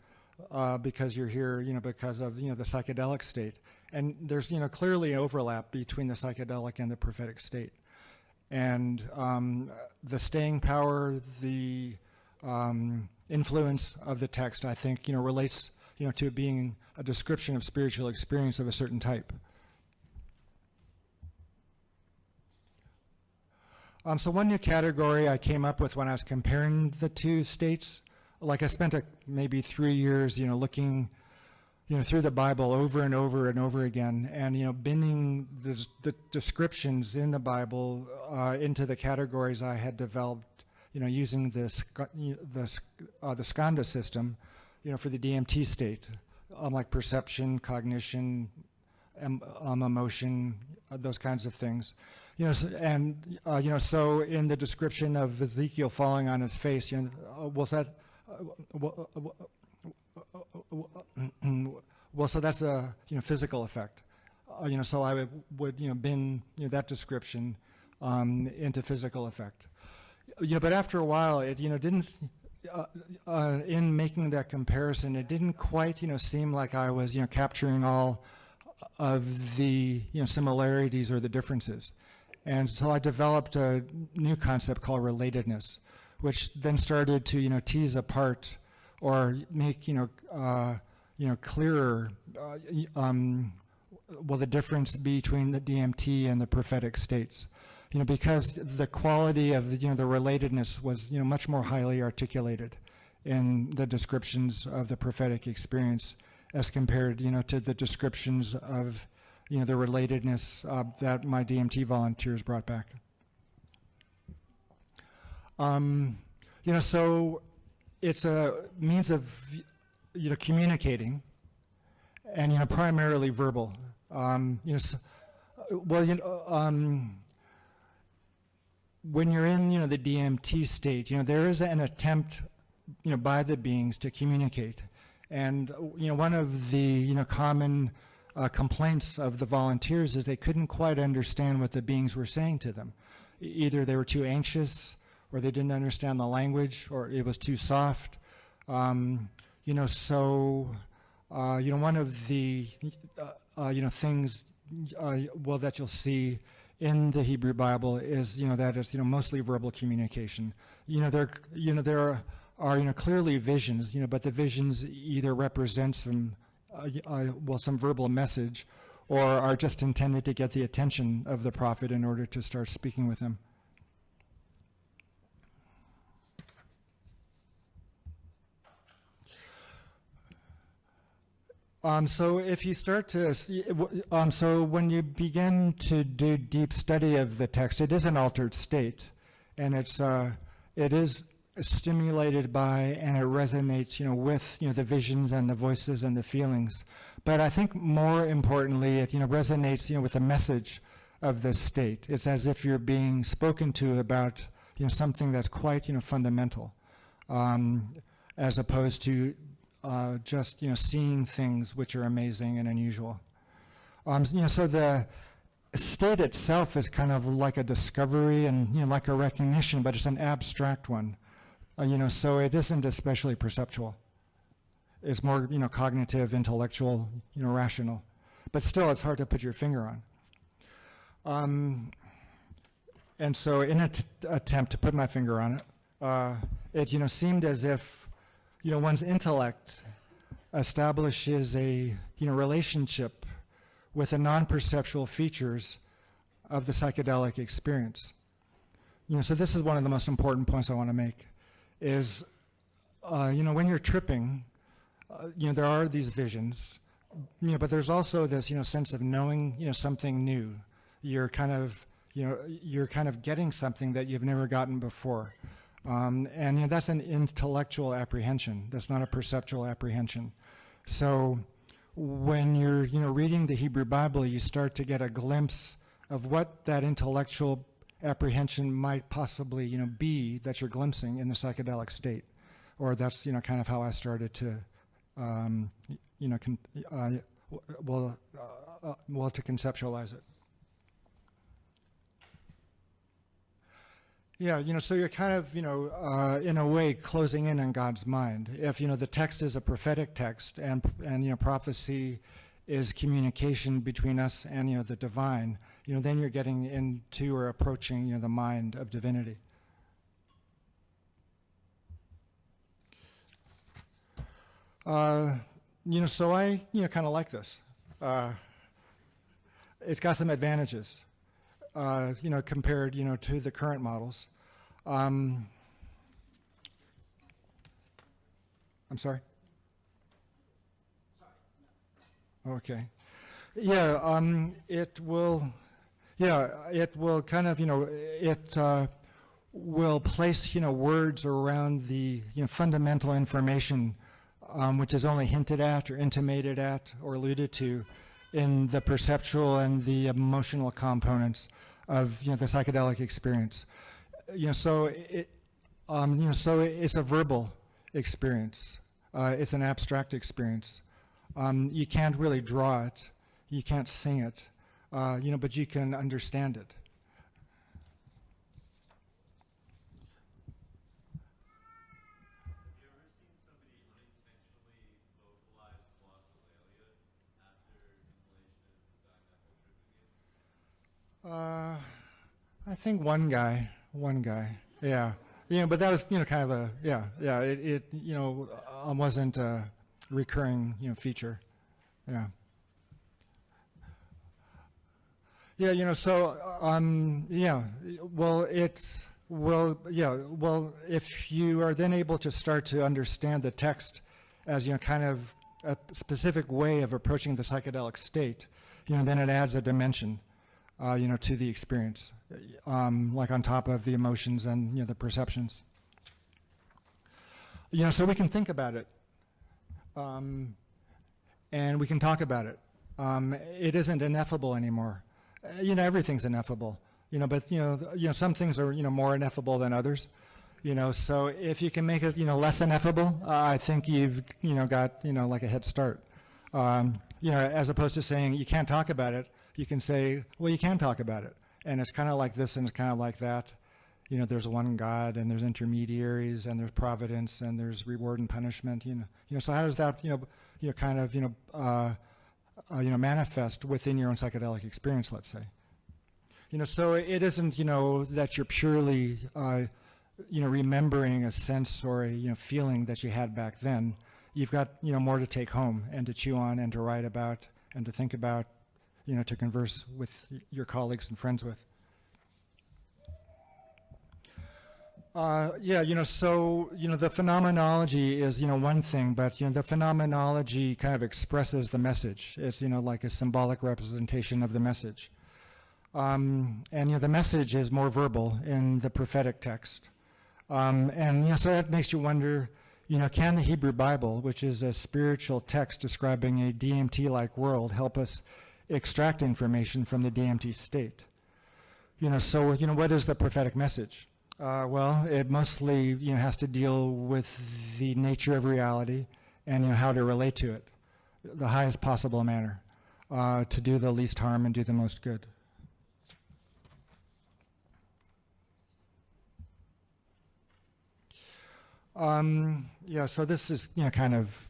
because you're here, because of, the psychedelic state. And there's, clearly an overlap between the psychedelic and the prophetic state. And the staying power, the influence of the text, I think, relates, to it being a description of spiritual experience of a certain type. So one new category I came up with when I was comparing the two states, like I spent maybe 3 years, looking, through the Bible over and over and over again, and, bending the descriptions in the Bible into the categories I had developed, using the skanda system, for the DMT state, like perception, cognition, emotion, those kinds of things. So in the description of Ezekiel falling on his face, was that... Well, so that's a physical effect. So I would bend that description into physical effect. But after a while, it didn't. In making that comparison, it didn't quite seem like I was capturing all of the similarities or the differences. And so I developed a new concept called relatedness, which then started to tease apart or make clearer the difference between the DMT and the prophetic states. Because the quality of the relatedness was much more highly articulated in the descriptions of the prophetic experience as compared to the descriptions of the relatedness that my DMT volunteers brought back. So it's a means of communicating, and primarily verbal. when you're in, the DMT state, there is an attempt, by the beings to communicate. And, one of the, common complaints of the volunteers is they couldn't quite understand what the beings were saying to them. Either they were too anxious, or they didn't understand the language, or it was too soft. So, one of the, things, that you'll see in the Hebrew Bible is, that it's, mostly verbal communication. There are, clearly visions, but the visions either represent some, some verbal message, or are just intended to get the attention of the prophet in order to start speaking with him. So if you start to, so when you begin to do deep study of the text, it is an altered state, and it is stimulated by, and it resonates, with, the visions and the voices and the feelings. But I think more importantly, it, resonates, with the message of this state. It's as if you're being spoken to about, something that's quite, fundamental, as opposed to just, seeing things which are amazing and unusual. So the state itself is kind of like a discovery and, like a recognition, but it's an abstract one. So it isn't especially perceptual. It's more, cognitive, intellectual, rational. But still, it's hard to put your finger on. And so in an attempt to put my finger on it, it, seemed as if, one's intellect establishes a, relationship with the non-perceptual features of the psychedelic experience. So this is one of the most important points I want to make, is, when you're tripping, there are these visions, but there's also this, sense of knowing, something new. You're kind of, you're kind of getting something that you've never gotten before. And that's an intellectual apprehension. That's not a perceptual apprehension. So when you're, reading the Hebrew Bible, you start to get a glimpse of what that intellectual apprehension might possibly, be that you're glimpsing in the psychedelic state. Or that's, kind of how I started to, to conceptualize it. Yeah, so you're kind of, in a way closing in on God's mind. If, the text is a prophetic text and prophecy is communication between us and, the divine, then you're getting into or approaching, the mind of divinity. So I, kind of like this. It's got some advantages. Compared, to the current models. I'm sorry? Okay. Yeah, it will kind of, it will place, words around the, fundamental information, which is only hinted at or intimated at or alluded to in the perceptual and the emotional components of, the psychedelic experience. So it, so it's a verbal experience. It's an abstract experience. You can't really draw it. You can't sing it. But you can understand it. I think one guy, yeah. But that was, kind of a, it wasn't a recurring, feature, yeah. Yeah, so, if you are then able to start to understand the text as, kind of a specific way of approaching the psychedelic state, then it adds a dimension. To the experience, like on top of the emotions and, the perceptions. So we can think about it, and we can talk about it. It isn't ineffable anymore. Everything's ineffable. But some things are more ineffable than others. So if you can make it less ineffable, I think you've got like a head start. As opposed to saying you can't talk about it, you can say, well, you can talk about it, and it's kind of like this and it's kind of like that. There's one God, and there's intermediaries, and there's providence, and there's reward and punishment. So how does that kind of manifest within your own psychedelic experience, let's say? So it isn't that you're purely remembering a sense or a feeling that you had back then. You've got more to take home and to chew on and to write about and to think about, to converse with your colleagues and friends with. So the phenomenology is one thing, but the phenomenology kind of expresses the message. It's like a symbolic representation of the message. And the message is more verbal in the prophetic text. So that makes you wonder, can the Hebrew Bible, which is a spiritual text describing a DMT-like world, help us extract information from the DMT state? So what is the prophetic message? Well, it mostly has to deal with the nature of reality and how to relate to it, the highest possible manner, to do the least harm and do the most good. So this is kind of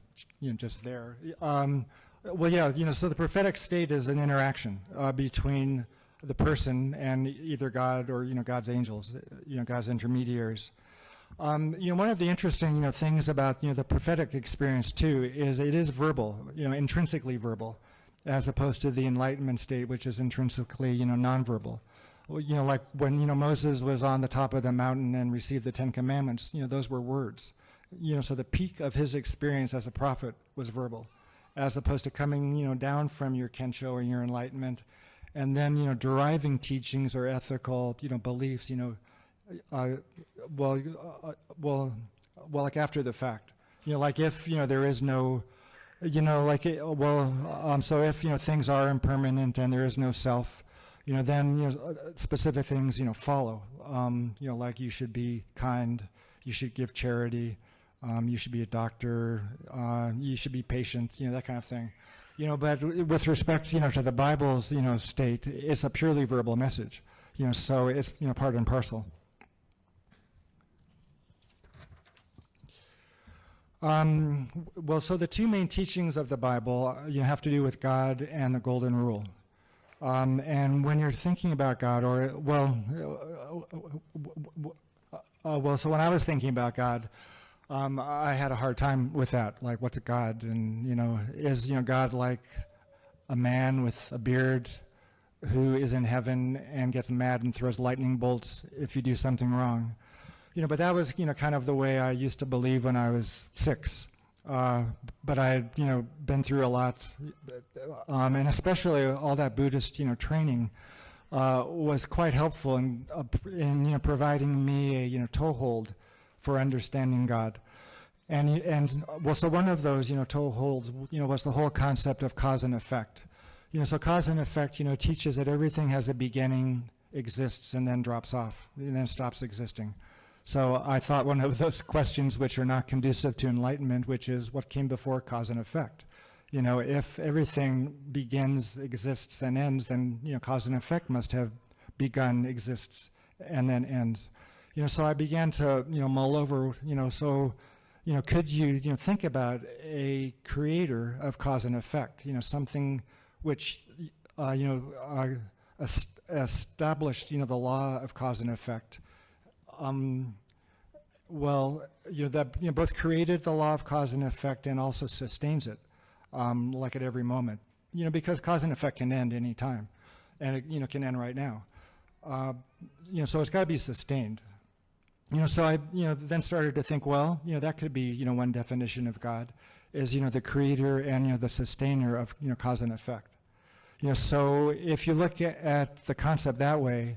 just there. So the prophetic state is an interaction between the person and either God or God's angels, God's intermediaries. One of the interesting things about the prophetic experience too is it is verbal, intrinsically verbal, as opposed to the enlightenment state, which is intrinsically nonverbal. Like when Moses was on the top of the mountain and received the Ten Commandments, those were words. So the peak of his experience as a prophet was verbal, as opposed to coming down from your kensho or your enlightenment, and then deriving teachings or ethical beliefs like after the fact, like if there is no so if things are impermanent and there is no self, then specific things follow, like you should be kind, you should give charity, you should be a doctor, you should be patient, that kind of thing. But with respect, to the Bible's, state, it's a purely verbal message, so it's, part and parcel. So the two main teachings of the Bible, have to do with God and the Golden Rule. And when you're thinking about God, so when I was thinking about God, I had a hard time with that. Like, what's a God? And, is, God like a man with a beard who is in heaven and gets mad and throws lightning bolts if you do something wrong? But that was, kind of the way I used to believe when I was 6. But I had, been through a lot, and especially all that Buddhist, training was quite helpful in providing me a, toehold for understanding God. And so one of those, toeholds, was the whole concept of cause and effect. So cause and effect, teaches that everything has a beginning, exists, and then drops off, and then stops existing. So I thought one of those questions which are not conducive to enlightenment, which is what came before cause and effect. If everything begins, exists, and ends, then, cause and effect must have begun, exists, and then ends. So I began to, mull over, could you, think about a creator of cause and effect, something which, established, the law of cause and effect. That both created the law of cause and effect and also sustains it, like at every moment. Because cause and effect can end any time, and it, can end right now. So it's got to be sustained. So I, then started to think, well, that could be, one definition of God is, the creator and, the sustainer of, cause and effect. So if you look at the concept that way,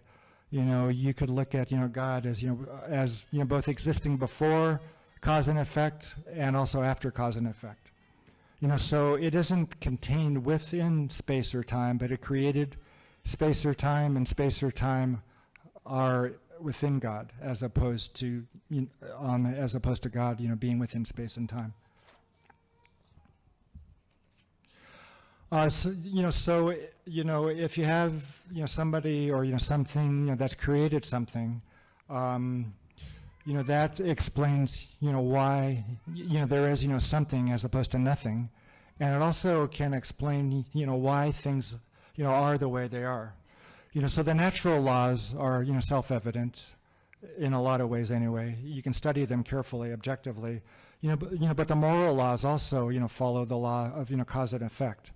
you could look at, God as, both existing before cause and effect and also after cause and effect. So it isn't contained within space or time, but it created space or time, and space or time are within God, as opposed to God, being within space and time. So if you have, somebody or, something, that's created something, that explains, why, there is, something as opposed to nothing. And it also can explain, why things, are the way they are. So the natural laws are, self-evident in a lot of ways anyway. You can study them carefully, objectively, but the moral laws also, follow the law of, cause and effect.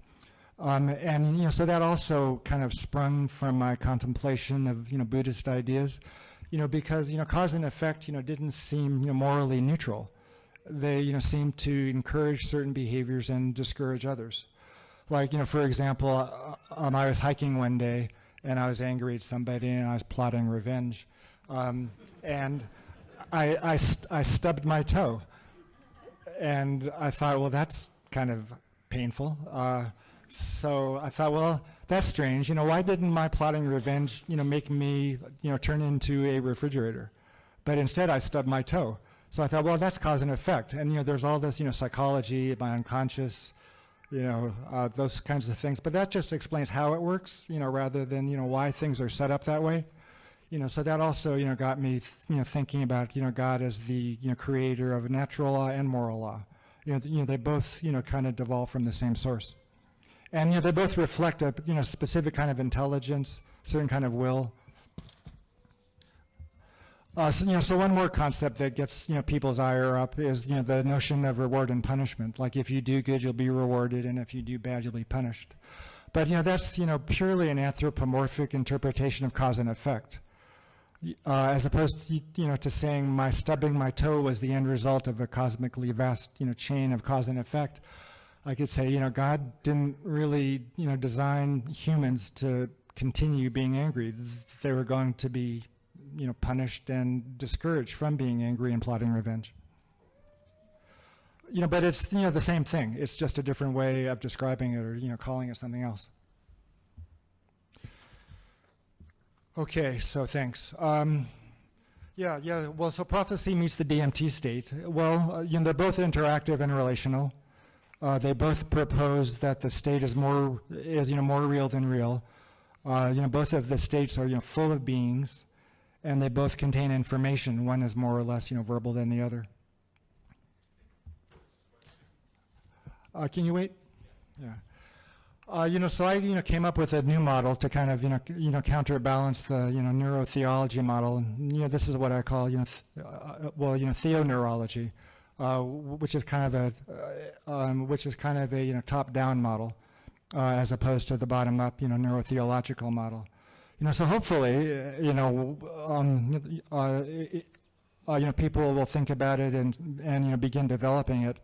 So that also kind of sprung from my contemplation of, Buddhist ideas, because, cause and effect, didn't seem, morally neutral. They, seem to encourage certain behaviors and discourage others. Like, for example, I was hiking one day and I was angry at somebody and I was plotting revenge. And I stubbed my toe. And I thought, well, that's kind of painful. So I thought, well, that's strange. Why didn't my plotting revenge, make me, turn into a refrigerator? But instead I stubbed my toe. So I thought, well, that's cause and effect. And, there's all this, psychology, my unconscious, those kinds of things. But that just explains how it works, rather than, why things are set up that way. So that also, got me, thinking about, God as the, creator of natural law and moral law. They both, kind of devolve from the same source. And, they both reflect a, specific kind of intelligence, certain kind of will. So one more concept that gets, people's ire up is, the notion of reward and punishment. Like if you do good, you'll be rewarded, and if you do bad, you'll be punished. But, that's, purely an anthropomorphic interpretation of cause and effect. As opposed to, to saying my stubbing my toe was the end result of a cosmically vast, chain of cause and effect. I could say, God didn't really, design humans to continue being angry. They were going to be, punished and discouraged from being angry and plotting revenge. But it's, the same thing. It's just a different way of describing it or, calling it something else. Okay, so thanks. Well, so prophecy meets the DMT state. Well, they're both interactive and relational. They both propose that the state is more real than real. Both of the states are, full of beings, and they both contain information. One is more or less, verbal than the other. Can you wait? Yeah. So I, came up with a new model to kind of, counterbalance the, neurotheology model. And, this is what I call, theoneurology, which is kind of a, top-down model, as opposed to the bottom-up, neurotheological model. So hopefully, people will think about it and begin developing it.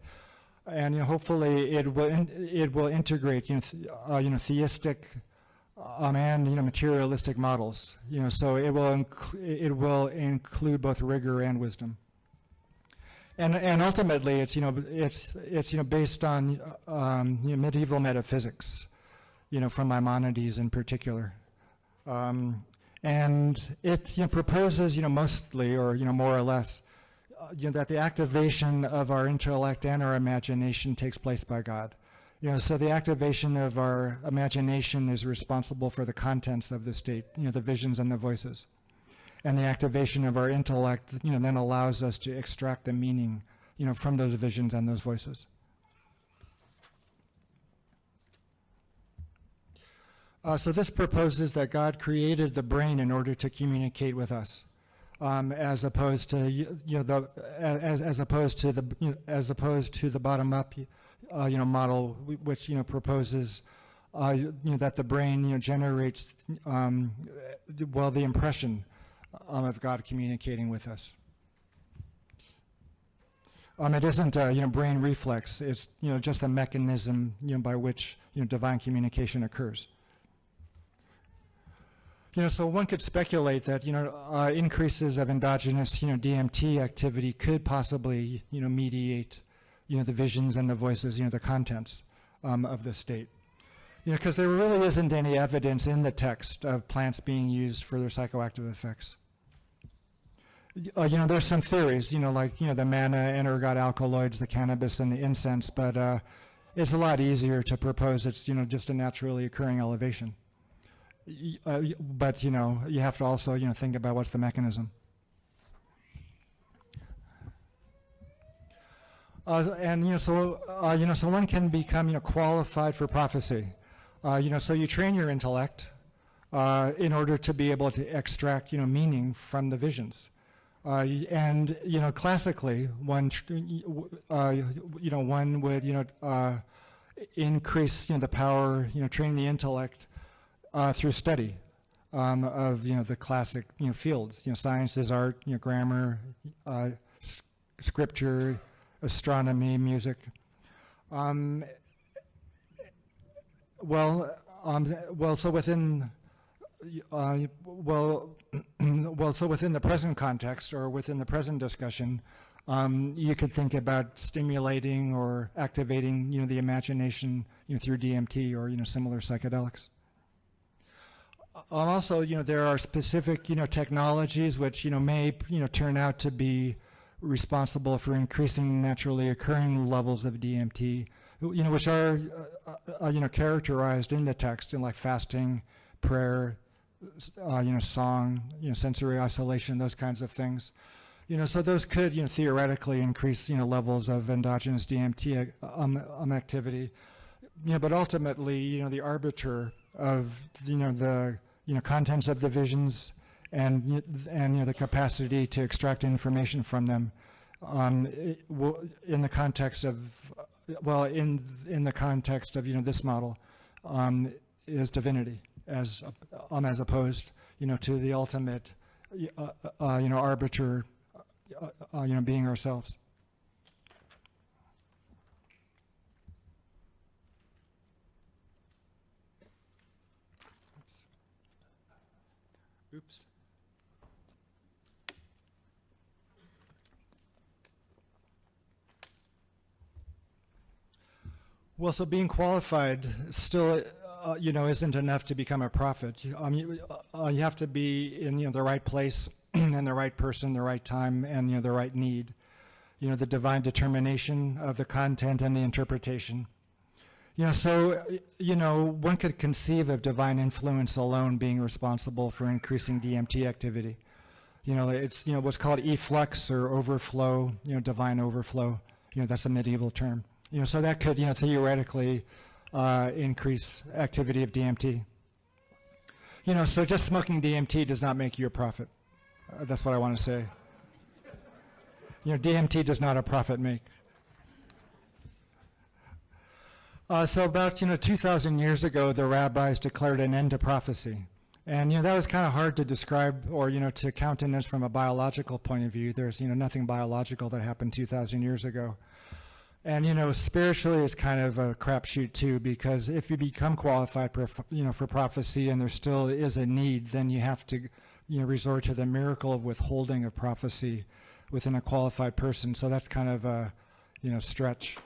And hopefully it will integrate theistic and materialistic models. So it will include both rigor and wisdom. And ultimately it's based on medieval metaphysics, from Maimonides in particular. And it proposes mostly or more or less that the activation of our intellect and our imagination takes place by God. So the activation of our imagination is responsible for the contents of the state, the visions and the voices. And the activation of our intellect, then allows us to extract the meaning, from those visions and those voices. So this proposes that God created the brain in order to communicate with us. As opposed to as opposed to the bottom-up model, which proposes that the brain generates the impression of God communicating with us. It isn't brain reflex. It's just a mechanism by which divine communication occurs. So one could speculate that, increases of endogenous, DMT activity could possibly, mediate, the visions and the voices, the contents of the state. Because there really isn't any evidence in the text of plants being used for their psychoactive effects. There's some theories, like, the manna and ergot alkaloids, the cannabis and the incense, but it's a lot easier to propose it's, just a naturally occurring elevation. But, you have to also, think about what's the mechanism. So one can become, qualified for prophecy. So you train your intellect in order to be able to extract, meaning from the visions. Classically, one would, increase, the power, train the intellect through study of, the classic, fields, sciences, art, grammar, scripture, astronomy, music. So within the present context or within the present discussion, you could think about stimulating or activating, the imagination, through DMT or, similar psychedelics. Also, there are specific, technologies which, may, turn out to be responsible for increasing naturally occurring levels of DMT, which are, characterized in the text, like fasting, prayer, song, sensory isolation, those kinds of things. So those could, theoretically increase, levels of endogenous DMT activity. But ultimately, the arbiter of, the, contents of the visions and the capacity to extract information from them, in the context of, in the context of, this model, is divinity, as opposed, to the ultimate, arbiter, being ourselves. Oops. Well, so being qualified still, isn't enough to become a prophet. You have to be in, the right place and the right person, the right time, and, the right need. The divine determination of the content and the interpretation. So, one could conceive of divine influence alone being responsible for increasing DMT activity. It's, what's called efflux or overflow, divine overflow. That's a medieval term. So that could, theoretically increase activity of DMT. So just smoking DMT does not make you a prophet. That's what I want to say. DMT does not a prophet make. So about 2,000 years ago, the rabbis declared an end to prophecy, and that was kind of hard to describe or to countenance from a biological point of view. There's nothing biological that happened 2,000 years ago, and spiritually it's kind of a crapshoot too, because if you become qualified for prophecy and there still is a need, then you have to resort to the miracle of withholding of prophecy within a qualified person. So that's kind of a stretch.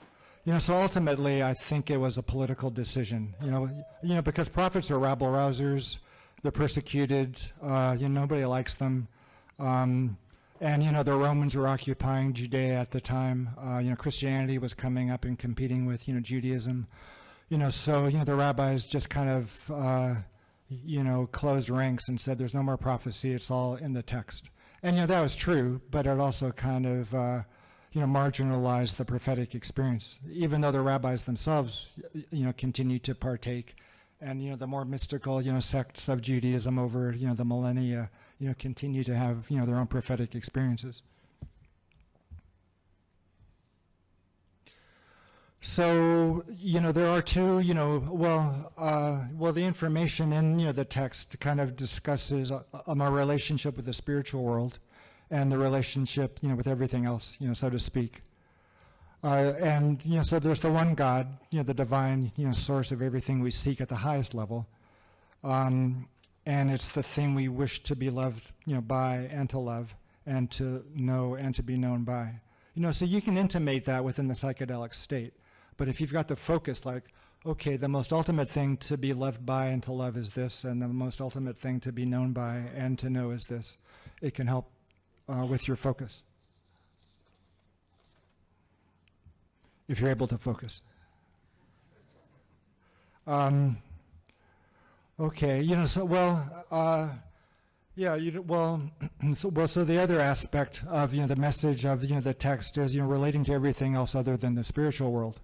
So ultimately, I think it was a political decision, because prophets are rabble rousers, they're persecuted, nobody likes them, and, the Romans were occupying Judea at the time, Christianity was coming up and competing with, Judaism, so, the rabbis just kind of, closed ranks and said there's no more prophecy, it's all in the text. And, that was true, but it also kind of, marginalize the prophetic experience, even though the rabbis themselves, continue to partake, and the more mystical, sects of Judaism over, the millennia, continue to have, their own prophetic experiences. So, there are two, the information in, the text kind of discusses my relationship with the spiritual world and the relationship, with everything else, so to speak. And, so there's the one God, the divine, source of everything we seek at the highest level. And it's the thing we wish to be loved, by and to love and to know and to be known by. So you can intimate that within the psychedelic state. But if you've got the focus like, okay, the most ultimate thing to be loved by and to love is this, and the most ultimate thing to be known by and to know is this. It can help with your focus, if you're able to focus. Okay, so the other aspect of the message of the text is relating to everything else other than the spiritual world,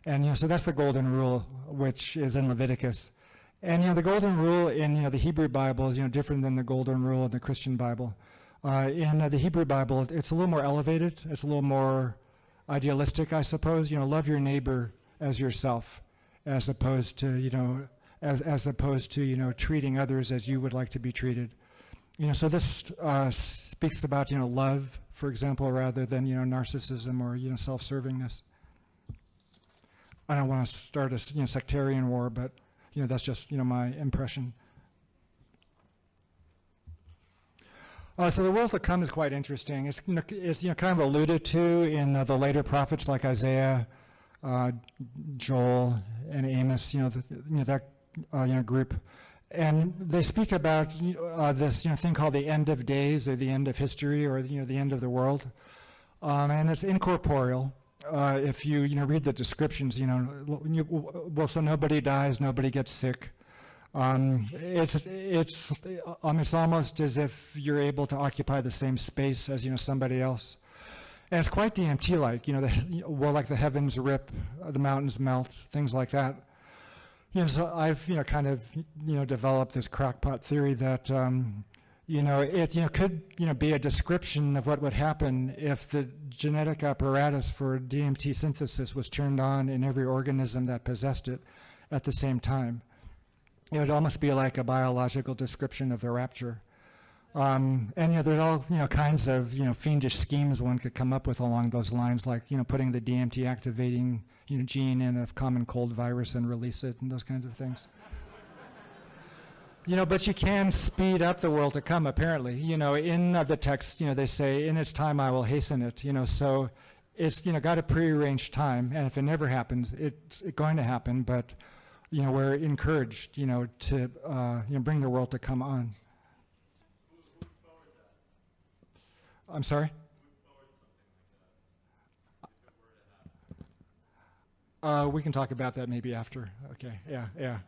and so that's the golden rule, which is in Leviticus, and the golden rule in the Hebrew Bible is different than the golden rule in the Christian Bible. In the Hebrew Bible, it's a little more elevated, it's a little more idealistic, I suppose. Love your neighbor as yourself, as opposed to as opposed to treating others as you would like to be treated. So this speaks about love, for example, rather than narcissism or self-servingness. I don't want to start a sectarian war, but that's just my impression. So the world to come is quite interesting. It's kind of alluded to in the later prophets like Isaiah, Joel, and Amos. That group. And they speak about this thing called the end of days, or the end of history, or the end of the world, and it's incorporeal. If you read the descriptions, so nobody dies, nobody gets sick. It's almost as if you're able to occupy the same space as somebody else, and it's quite DMT-like. Like the heavens rip, the mountains melt, things like that. So I've kind of developed this crackpot theory that it could be a description of what would happen if the genetic apparatus for DMT synthesis was turned on in every organism that possessed it at the same time. It would almost be like a biological description of the rapture. And there's all kinds of fiendish schemes one could come up with along those lines, like putting the DMT activating gene in a common cold virus and release it, and those kinds of things. But you can speed up the world to come, apparently. In the text, they say, in its time I will hasten it. So it's got a prearranged time, and if it never happens, it's going to happen. But we're encouraged, to bring the world to come on. I'm sorry? We can talk about that maybe after. Okay, yeah.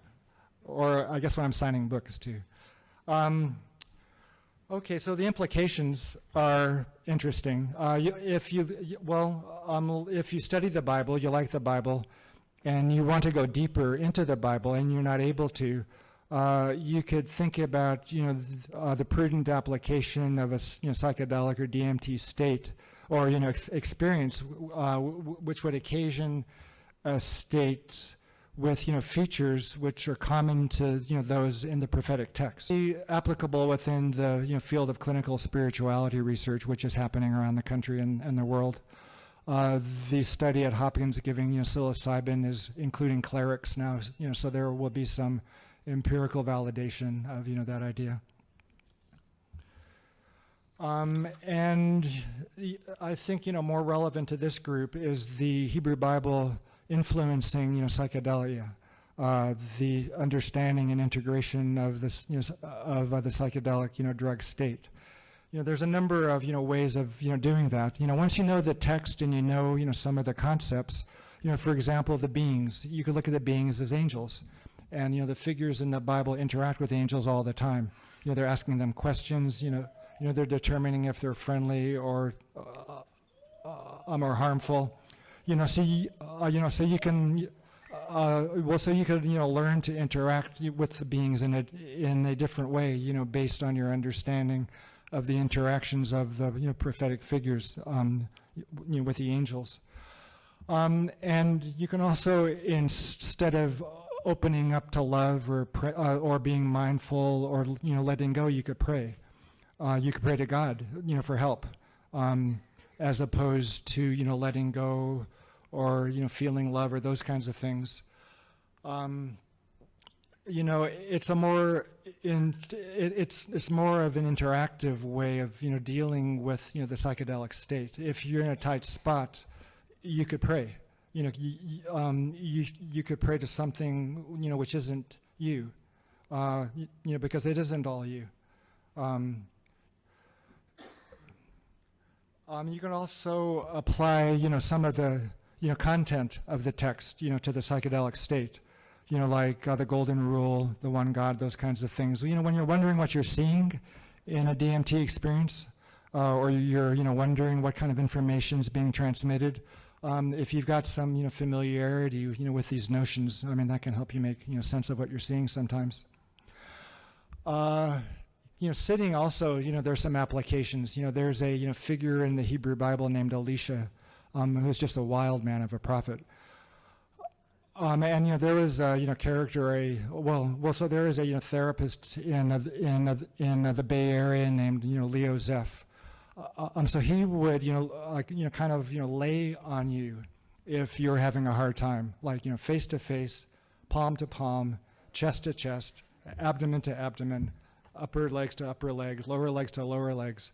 Or I guess when I'm signing books too. Okay, so the implications are interesting. If you study the Bible, you like the Bible, and you want to go deeper into the Bible, and you're not able to, you could think about the prudent application of a psychedelic or DMT state, or experience, which would occasion a state with features which are common to those in the prophetic text. Applicable within the field of clinical spirituality research, which is happening around the country and the world. The study at Hopkins giving psilocybin is including clerics now, so there will be some empirical validation of that idea. And I think more relevant to this group is the Hebrew Bible influencing psychedelia, the understanding and integration of this of the psychedelic drug state. There's a number of ways of doing that. Once you know the text and you know some of the concepts, for example, the beings, you could look at the beings as angels, and the figures in the Bible interact with angels all the time. They're asking them questions. They're determining if they're friendly or harmful. So you can learn to interact with the beings in a different way, based on your understanding of the interactions of the prophetic figures with the angels. And you can also, instead of opening up to love or being mindful or letting go, you could pray. You could pray to God, for help, as opposed to letting go or feeling love or those kinds of things. It's a more it's more of an interactive way of dealing with the psychedelic state. If you're in a tight spot, you could pray. you could pray to something, which isn't you, because it isn't all you. You can also apply, some of the, content of the text, to the psychedelic state, like the golden rule, the one God, those kinds of things. When you're wondering what you're seeing in a DMT experience, or you're, wondering what kind of information is being transmitted, if you've got some, familiarity, with these notions, that can help you make, sense of what you're seeing sometimes. Sitting also, there's some applications. There's a, figure in the Hebrew Bible named Elisha, who's just a wild man of a prophet. And there was a character, so there is a therapist in the Bay Area named Leo Zeff. So he would kind of lay on you if you're having a hard time, like face to face, palm to palm, chest to chest, abdomen to abdomen, upper legs to upper legs, lower legs to lower legs.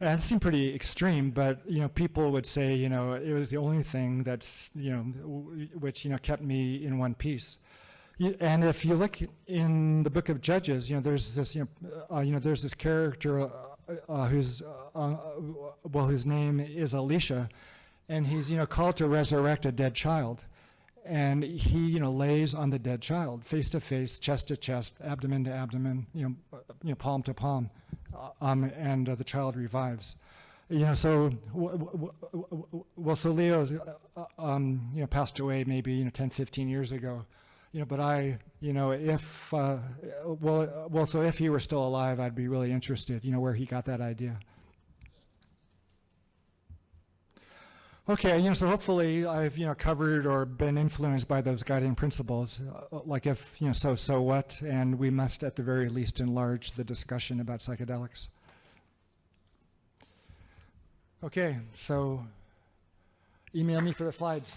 And it seemed pretty extreme, but people would say it was the only thing that's which kept me in one piece. And if you look in the book of Judges, there's this there's this character whose name is Elisha, and he's called to resurrect a dead child. And he, lays on the dead child, face to face, chest to chest, abdomen to abdomen, palm to palm, and the child revives. So Leo, passed away maybe 10, 15 years ago. But so if he were still alive, I'd be really interested, where he got that idea. Okay, so hopefully I've, covered or been influenced by those guiding principles, like if, so what, and we must at the very least enlarge the discussion about psychedelics. Okay, so email me for the slides.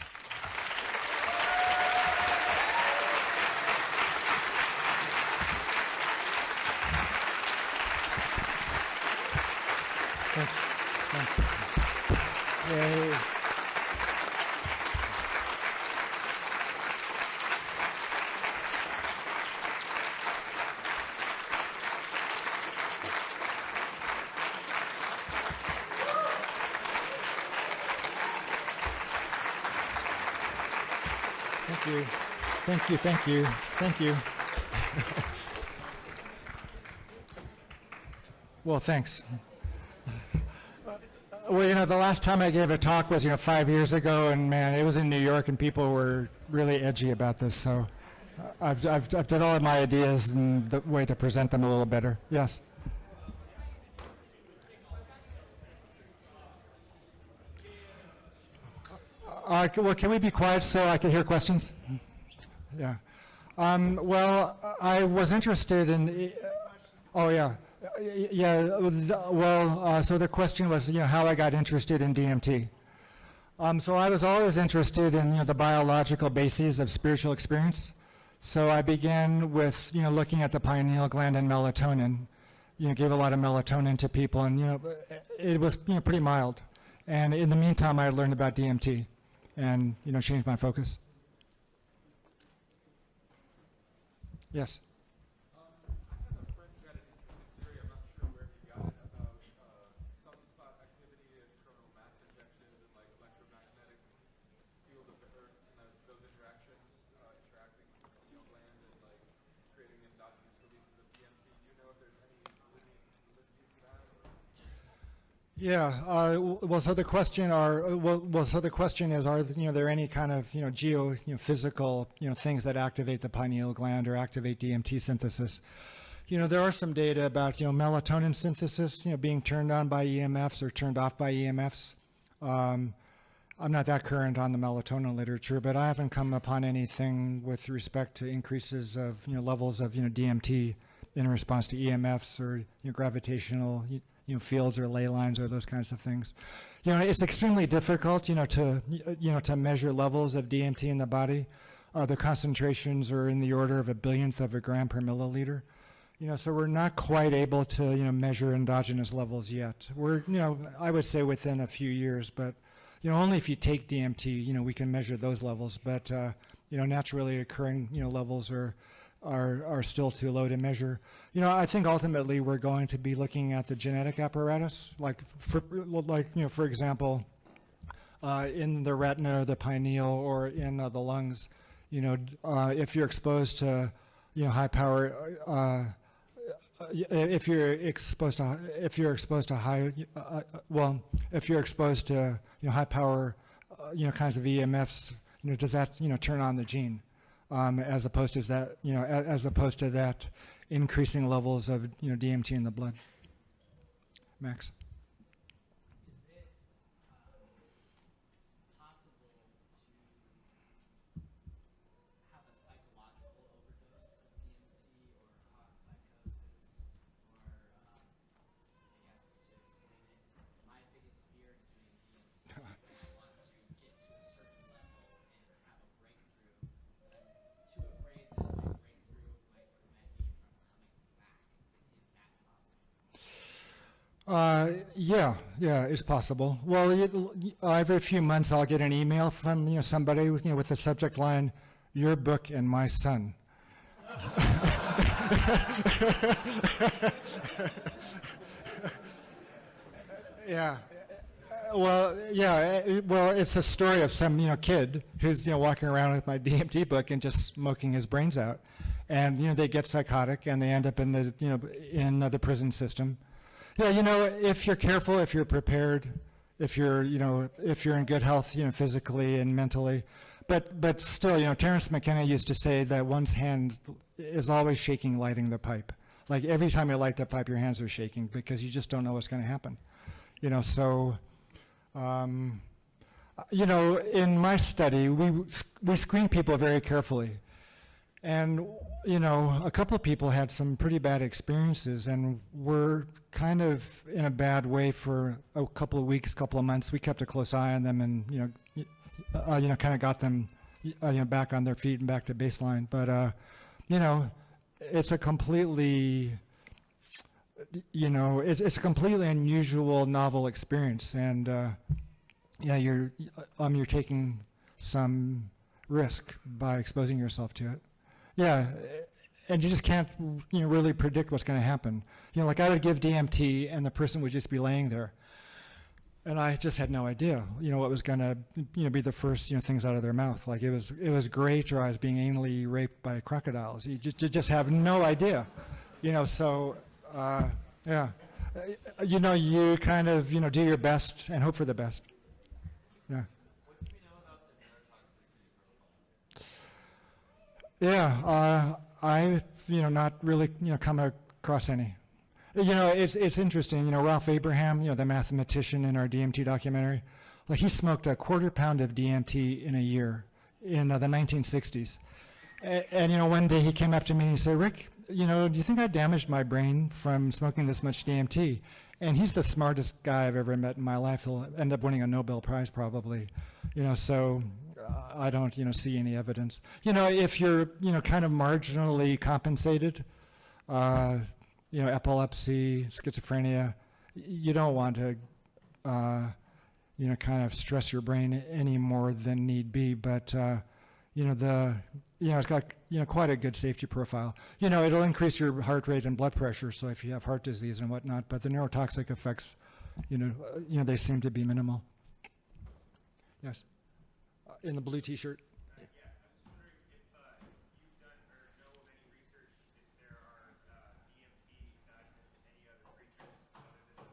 Thanks. Yay. Thank you. Well, thanks. Well, the last time I gave a talk was, 5 years ago, and man, it was in New York, and people were really edgy about this. So, I've done all of my ideas and the way to present them a little better. Yes. Well, can we be quiet so I can hear questions? Yeah. Well, I was interested in. Oh yeah. So the question was, how I got interested in DMT. So I was always interested in, the biological bases of spiritual experience. So I began with, looking at the pineal gland and melatonin. Gave a lot of melatonin to people, and it was, pretty mild. And in the meantime, I learned about DMT, and changed my focus. Yes. Yeah. So the question is, are there any kind of geophysical things that activate the pineal gland or activate DMT synthesis? There are some data about melatonin synthesis being turned on by EMFs or turned off by EMFs. I'm not that current on the melatonin literature, but I haven't come upon anything with respect to increases of levels of DMT in response to EMFs or gravitational fields or ley lines or those kinds of things. It's extremely difficult, to measure levels of DMT in the body. The concentrations are in the order of a billionth of a gram per milliliter. So we're not quite able to, measure endogenous levels yet. We're, I would say within a few years, but, only if you take DMT, we can measure those levels. But naturally occurring, levels are still too low to measure. I think ultimately we're going to be looking at the genetic apparatus, for example, in the retina or the pineal or in the lungs. If you're exposed to, high power. If you're exposed to high power, kinds of EMFs, does that turn on the gene, as opposed to that increasing levels of DMT in the blood. Max. Yeah, it's possible. Well, every few months I'll get an email from somebody with the subject line, "Your book and my son." Yeah. Well, it's a story of some kid who's walking around with my DMT book and just smoking his brains out, and they get psychotic and they end up in the prison system. Yeah, if you're careful, if you're prepared, if you're in good health, physically and mentally, but still, Terence McKenna used to say that one's hand is always shaking lighting the pipe. Like every time you light the pipe, your hands are shaking because you just don't know what's going to happen. So, in my study, we screen people very carefully. And, a couple of people had some pretty bad experiences and were kind of in a bad way for a couple of weeks, couple of months. We kept a close eye on them and, kind of got them, back on their feet and back to baseline. But, it's a completely, it's a completely unusual, novel experience. And, you're taking some risk by exposing yourself to it. Yeah, and you just can't really predict what's going to happen. Like I would give DMT and the person would just be laying there, and I just had no idea what was going to be the first things out of their mouth. Like it was great, or I was being anally raped by crocodiles. You just have no idea. So yeah, you kind of do your best and hope for the best. Yeah. Yeah, I've not really come across any. It's interesting. Ralph Abraham, the mathematician in our DMT documentary, like he smoked a quarter pound of DMT in a year in the 1960s. And one day he came up to me and he said, "Rick, do you think I damaged my brain from smoking this much DMT?" And he's the smartest guy I've ever met in my life. He'll end up winning a Nobel Prize probably. So. I don't, see any evidence. If you're, kind of marginally compensated, epilepsy, schizophrenia, you don't want to, kind of stress your brain any more than need be. But, it's got, quite a good safety profile. It'll increase your heart rate and blood pressure. So if you have heart disease and whatnot, but the neurotoxic effects, they seem to be minimal. Yes. In the blue T-shirt. Yeah, I was wondering if you've done or know of any research if there are DMT diagnosed in any other creatures other than the mammalian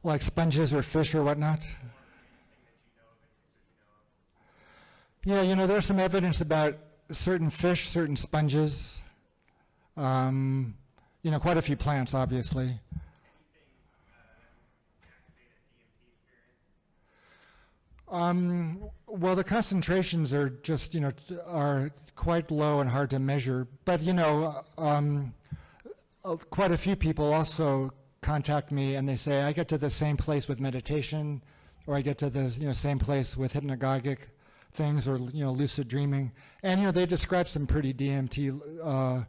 family? Like sponges or fish or whatnot? Yeah, there's some evidence about certain fish, certain sponges, quite a few plants, obviously. Well, the concentrations are just, are quite low and hard to measure. But, quite a few people also contact me and they say, I get to the same place with meditation, or I get to the same place with hypnagogic things, or lucid dreaming. And, they describe some pretty DMT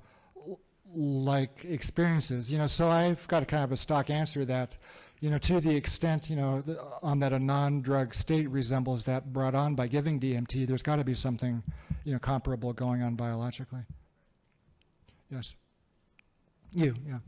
like experiences. So I've got kind of a stock answer that, To the extent, that a non-drug state resembles that brought on by giving DMT, there's got to be something, comparable going on biologically. Yes. You, yeah.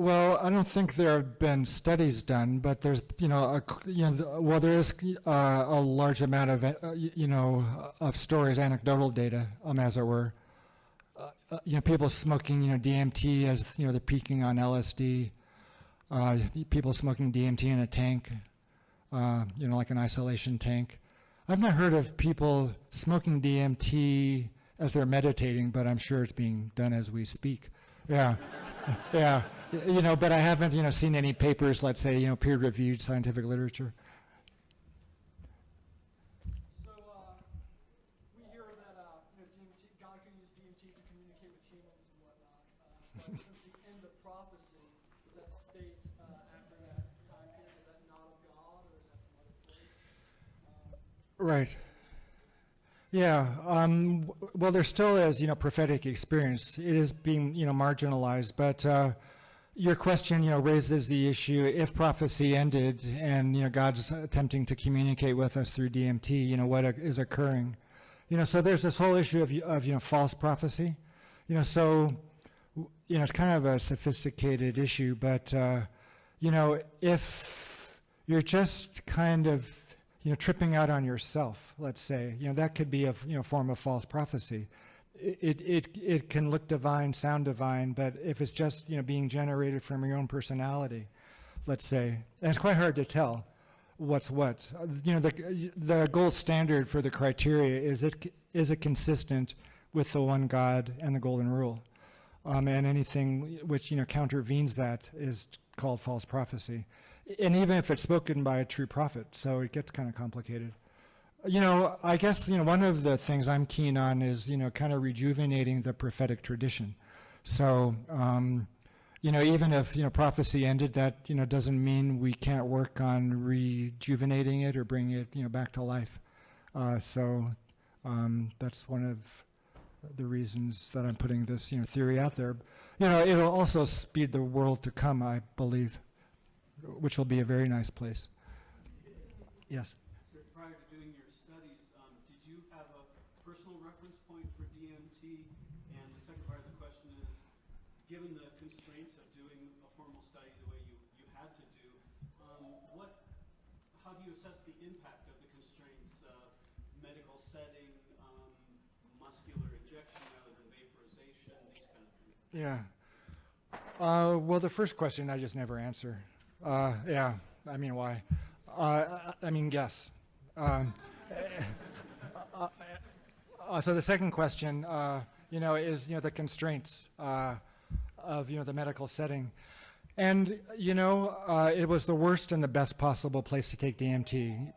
Well, I don't think there have been studies done, but there's, there is a large amount of, of stories, anecdotal data, as it were. People smoking, DMT as, they're peaking on LSD. People smoking DMT in a tank, like an isolation tank. I've not heard of people smoking DMT as they're meditating, but I'm sure it's being done as we speak. Yeah, yeah. But I haven't, seen any papers, let's say, peer-reviewed scientific literature. So we hear that DMT, God can use DMT to communicate with humans and whatnot. But since the end of prophecy, is that state after that time period, is that not of God, or is that some other place? Right. Yeah. Well, there still is, prophetic experience. It is being, marginalized. But your question, raises the issue: if prophecy ended and God's attempting to communicate with us through DMT, what is occurring? So there's this whole issue of false prophecy. So it's kind of a sophisticated issue. But if you're just kind of tripping out on yourself, let's say, that could be a form of false prophecy. It can look divine, sound divine, but if it's just being generated from your own personality, let's say, and it's quite hard to tell what's what. The gold standard for the criteria is it consistent with the one God and the golden rule, and anything which countervenes that is called false prophecy. And even if it's spoken by a true prophet, so it gets kind of complicated. I guess, one of the things I'm keen on is, kind of rejuvenating the prophetic tradition. So, even if, prophecy ended, that, doesn't mean we can't work on rejuvenating it or bring it, back to life. So that's one of the reasons that I'm putting this, theory out there. It'll also speed the world to come, I believe, which will be a very nice place. Yes. Prior to doing your studies, did you have a personal reference point for DMT? And the second part of the question is, given the constraints of doing a formal study the way you had to do, how do you assess the impact of the constraints, medical setting, muscular injection rather than vaporization, these kind of things? Yeah. Well, the first question I just never answer. Yeah, I mean, why? Yes. So the second question, is, the constraints of, the medical setting. And, it was the worst and the best possible place to take DMT.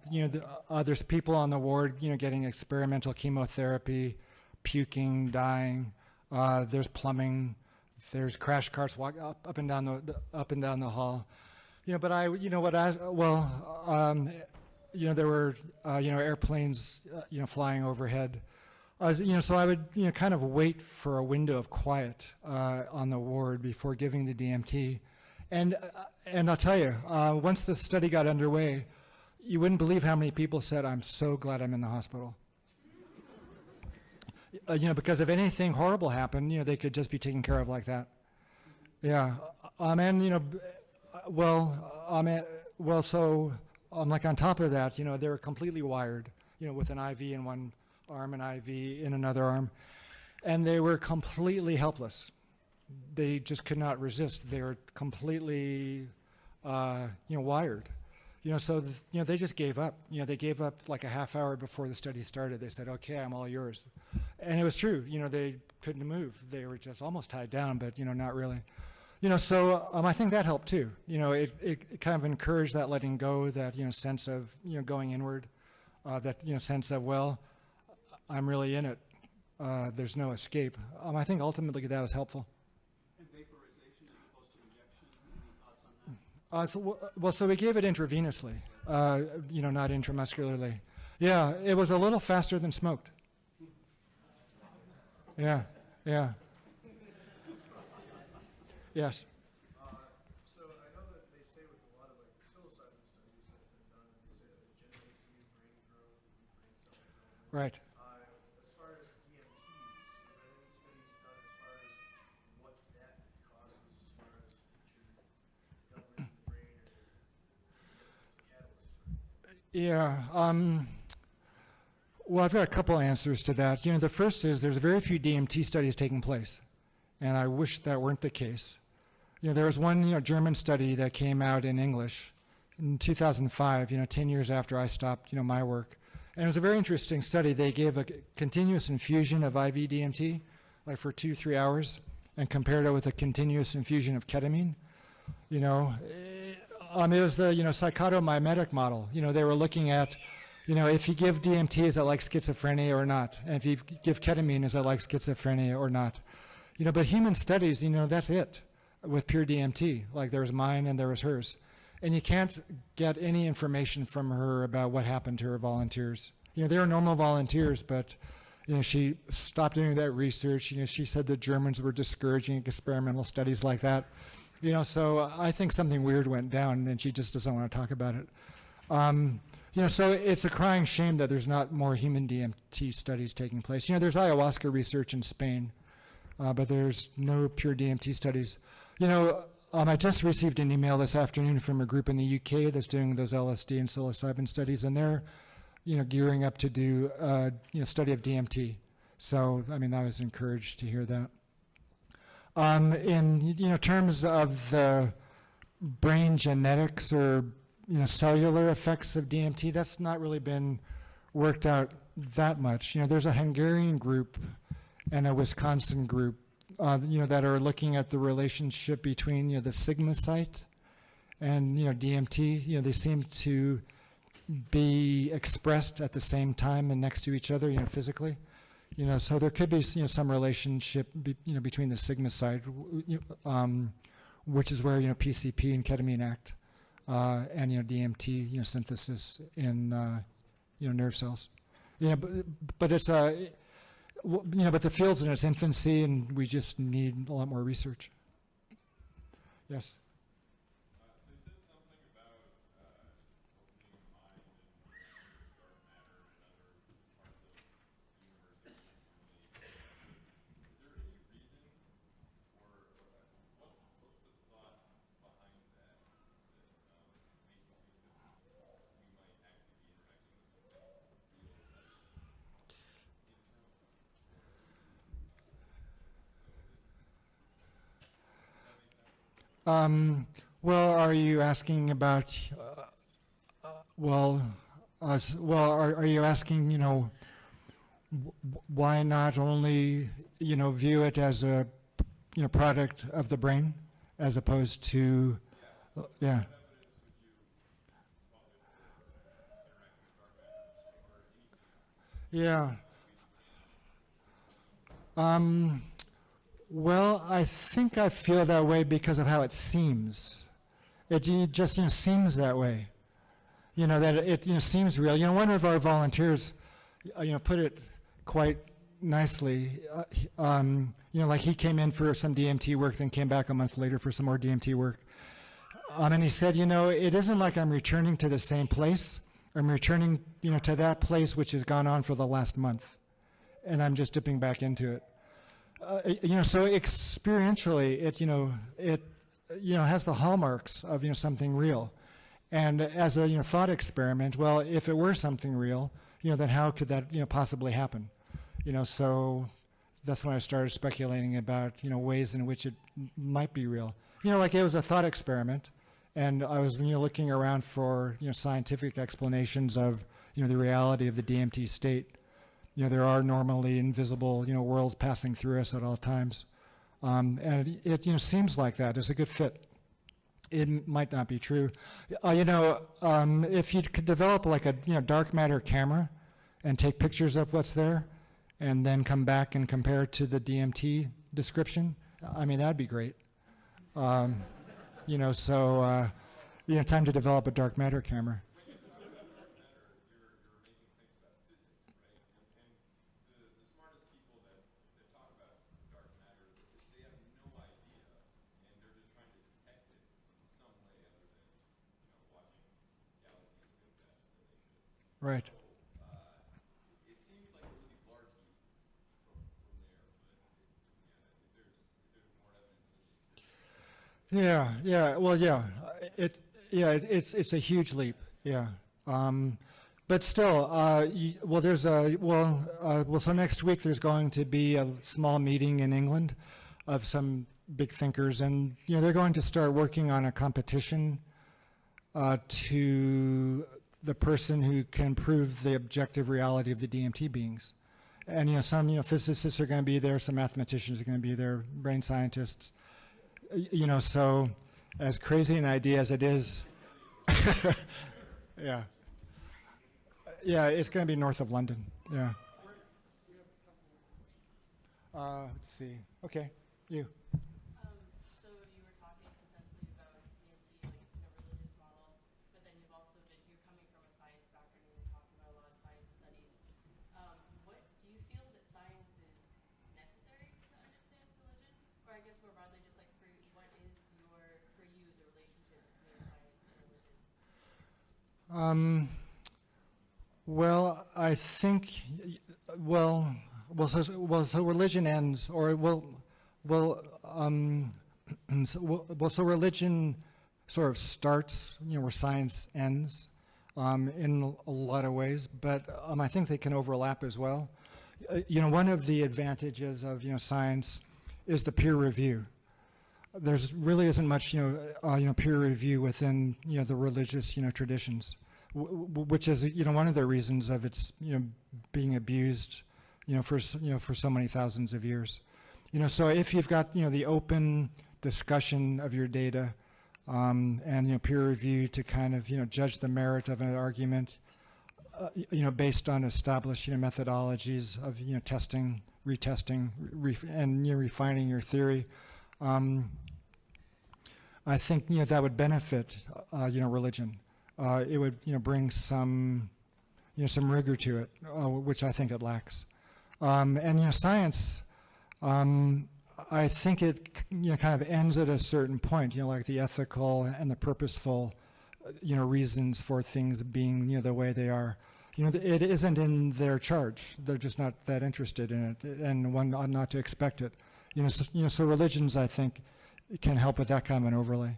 There's people on the ward, getting experimental chemotherapy, puking, dying. There's plumbing. There's crash carts walk up and down the hall. But there were, airplanes, flying overhead. So I would, kind of wait for a window of quiet on the ward before giving the DMT. And I'll tell you, once the study got underway, you wouldn't believe how many people said, "I'm so glad I'm in the hospital." Because if anything horrible happened, they could just be taken care of like that. Yeah. So like on top of that, they were completely wired, with an IV in one arm, an IV in another arm, and they were completely helpless. They just could not resist. They were completely, wired. So they just gave up. They gave up like a half hour before the study started. They said, "Okay, I'm all yours," and it was true. They couldn't move. They were just almost tied down, but not really. So I think that helped too. It kind of encouraged that letting go, that sense of going inward, that sense of, well, I'm really in it. There's no escape. I think ultimately that was helpful. So we gave it intravenously, not intramuscularly. Yeah, it was a little faster than smoked. Yeah, yeah. Yes. So I know that they say with a lot of like psilocybin studies that have been done, they say that it generates new brain growth and new brain cell development. Right. As far as DMTs, has there been any studies done as far as what that causes as far as future development in the brain, or I guess if it's a catalyst for it? Yeah. Well, I've got a couple answers to that. The first is there's very few DMT studies taking place, and I wish that weren't the case. There was one, German study that came out in English in 2005, 10 years after I stopped, my work. And it was a very interesting study. They gave a continuous infusion of IV DMT, like for 2-3 hours, and compared it with a continuous infusion of ketamine. It was the, psychotomimetic model. They were looking at, if you give DMT, is it like schizophrenia or not? And if you give ketamine, is it like schizophrenia or not? But human studies, that's it with pure DMT. Like there was mine and there was hers. And you can't get any information from her about what happened to her volunteers. They were normal volunteers, but, she stopped doing that research. She said the Germans were discouraging experimental studies like that. So I think something weird went down and she just doesn't want to talk about it. So it's a crying shame that there's not more human DMT studies taking place. There's ayahuasca research in Spain, but there's no pure DMT studies. I just received an email this afternoon from a group in the UK that's doing those LSD and psilocybin studies, and they're, gearing up to do a study of DMT. So, I was encouraged to hear that. In terms of the brain genetics or cellular effects of DMT, that's not really been worked out that much. There's a Hungarian group and a Wisconsin group, that are looking at the relationship between, the sigma site and, DMT. They seem to be expressed at the same time and next to each other, physically. So there could be, some relationship, between the sigma site, which is where, PCP and ketamine act. And DMT synthesis in nerve cells, but it's but the field's in its infancy, and we just need a lot more research. Yes. So you said something about opening your mind and dark matter and other parts of the universe that you can't really. Is there any reason, or what's the thought behind that? Makes you think that we might actually be interacting with something real that is internal. Well, are you asking about? Are you asking? Why not only view it as a product of the brain, as opposed to, yeah. Yeah. Well, I think I feel that way because of how it seems. It just seems that way. That it seems real. One of our volunteers, put it quite nicely. Like he came in for some DMT work, then came back a month later for some more DMT work. And he said, it isn't like I'm returning to the same place. I'm returning, to that place which has gone on for the last month, and I'm just dipping back into it. So experientially, it has the hallmarks of something real, and as a thought experiment. Well, if it were something real, then how could that possibly happen? So that's when I started speculating about ways in which it might be real. Like it was a thought experiment, and I was looking around for scientific explanations of the reality of the DMT state. There are normally invisible, worlds passing through us at all times. And it seems like that is a good fit. It might not be true. If you could develop like a, dark matter camera and take pictures of what's there and then come back and compare it to the DMT description, that'd be great. time to develop a dark matter camera. Dark matter, you're making claims about physics, right? And the smartest people that talk about dark matter, they have no idea, and they're just trying to detect it in some way other than, watching galaxies spin faster than they should. Right. So, it seems like a really large leap from there, but if there's more evidence that Yeah. Well, yeah. It's a huge leap. Yeah. But still, so next week there's going to be a small meeting in England of some big thinkers, and they're going to start working on a competition to the person who can prove the objective reality of the DMT beings. And some physicists are going to be there, some mathematicians are going to be there, brain scientists. So as crazy an idea as it is, yeah, it's going to be north of London. Yeah. Let's see. Okay, you. So you were talking essentially about DMT, like religious model, but then you're coming from a science background and you're talking about a lot of science studies. What do you feel that science is necessary to understand religion, or I guess more broadly, just like for what is for you the relationship between science and religion? Well, I think, so religion ends, or so religion sort of starts, where science ends, in a lot of ways, but I think they can overlap as well. One of the advantages of, science is the peer review. There's really isn't much, peer review within, the religious, traditions, which is, one of the reasons of its, being abused, for so many thousands of years. So if you've got, the open discussion of your data, and, peer review to kind of, judge the merit of an argument, based on established, methodologies of, testing, retesting, and refining your theory. I think that would benefit religion. It would bring some rigor to it, which I think it lacks. And science, I think it kind of ends at a certain point. Like the ethical and the purposeful reasons for things being the way they are. It isn't in their charge. They're just not that interested in it, and one ought not to expect it. So religions, I think, can help with that kind of an overlay.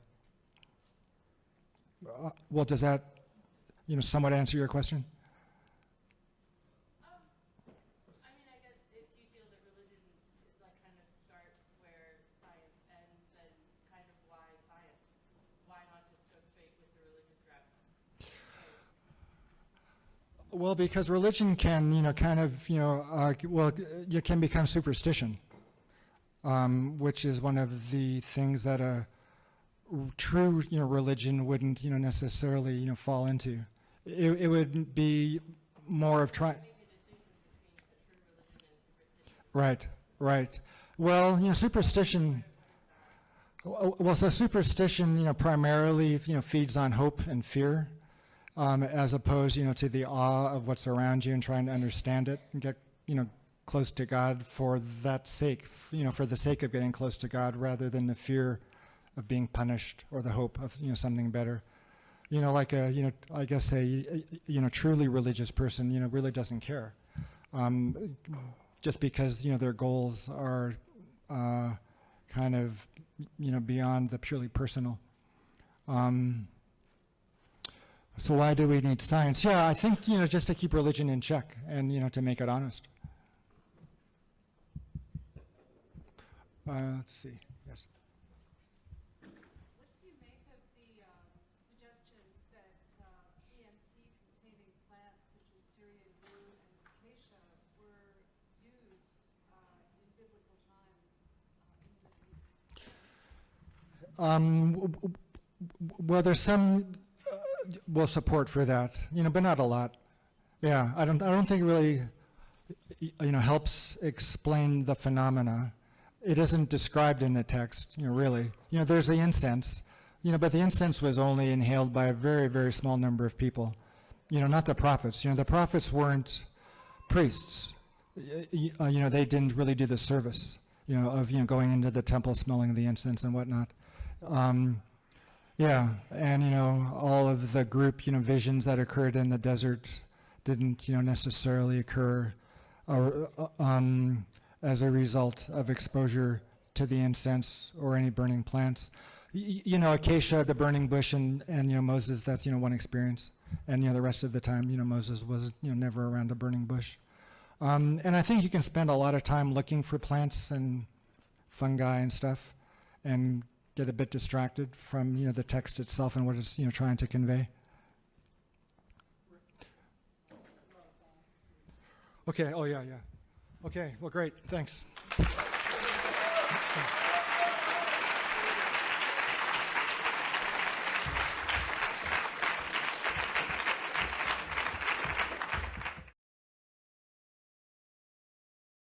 Well, does that, somewhat answer your question? I mean, I guess if you feel that religion kind of starts where science ends, then kind of why science? Why not just go straight with the religious route? Well, because religion can, you can become superstition, which is one of the things that a true, religion wouldn't, necessarily, fall into. It would be more of trying. Right. Well, superstition. Well, so superstition, primarily, feeds on hope and fear, as opposed, to the awe of what's around you and trying to understand it and get, close to God for that sake, for the sake of getting close to God, rather than the fear of being punished or the hope of, something better. Like a, I guess a, truly religious person, really doesn't care. Just because, their goals are kind of, beyond the purely personal. So why do we need science? Yeah, I think, just to keep religion in check and, to make it honest. Let's see. Yes. What do you make of the suggestions that DMT-containing plants such as Syrian blue and acacia were used in biblical times in the East? Well, there's some support for that, but not a lot. Yeah, I don't think it really, helps explain the phenomena. It isn't described in the text, really. There's the incense, But the incense was only inhaled by a very, very small number of people. Not the prophets. The prophets weren't priests. They didn't really do the service, of, going into the temple, smelling the incense and whatnot. Yeah, and, all of the group, visions that occurred in the desert didn't, necessarily occur as a result of exposure to the incense or any burning plants. Acacia, the burning bush, and Moses, that's, one experience. And, the rest of the time, Moses was, never around a burning bush. And I think you can spend a lot of time looking for plants and fungi and stuff and get a bit distracted from, the text itself and what it's, trying to convey. Okay, oh yeah. Okay, well, great, thanks.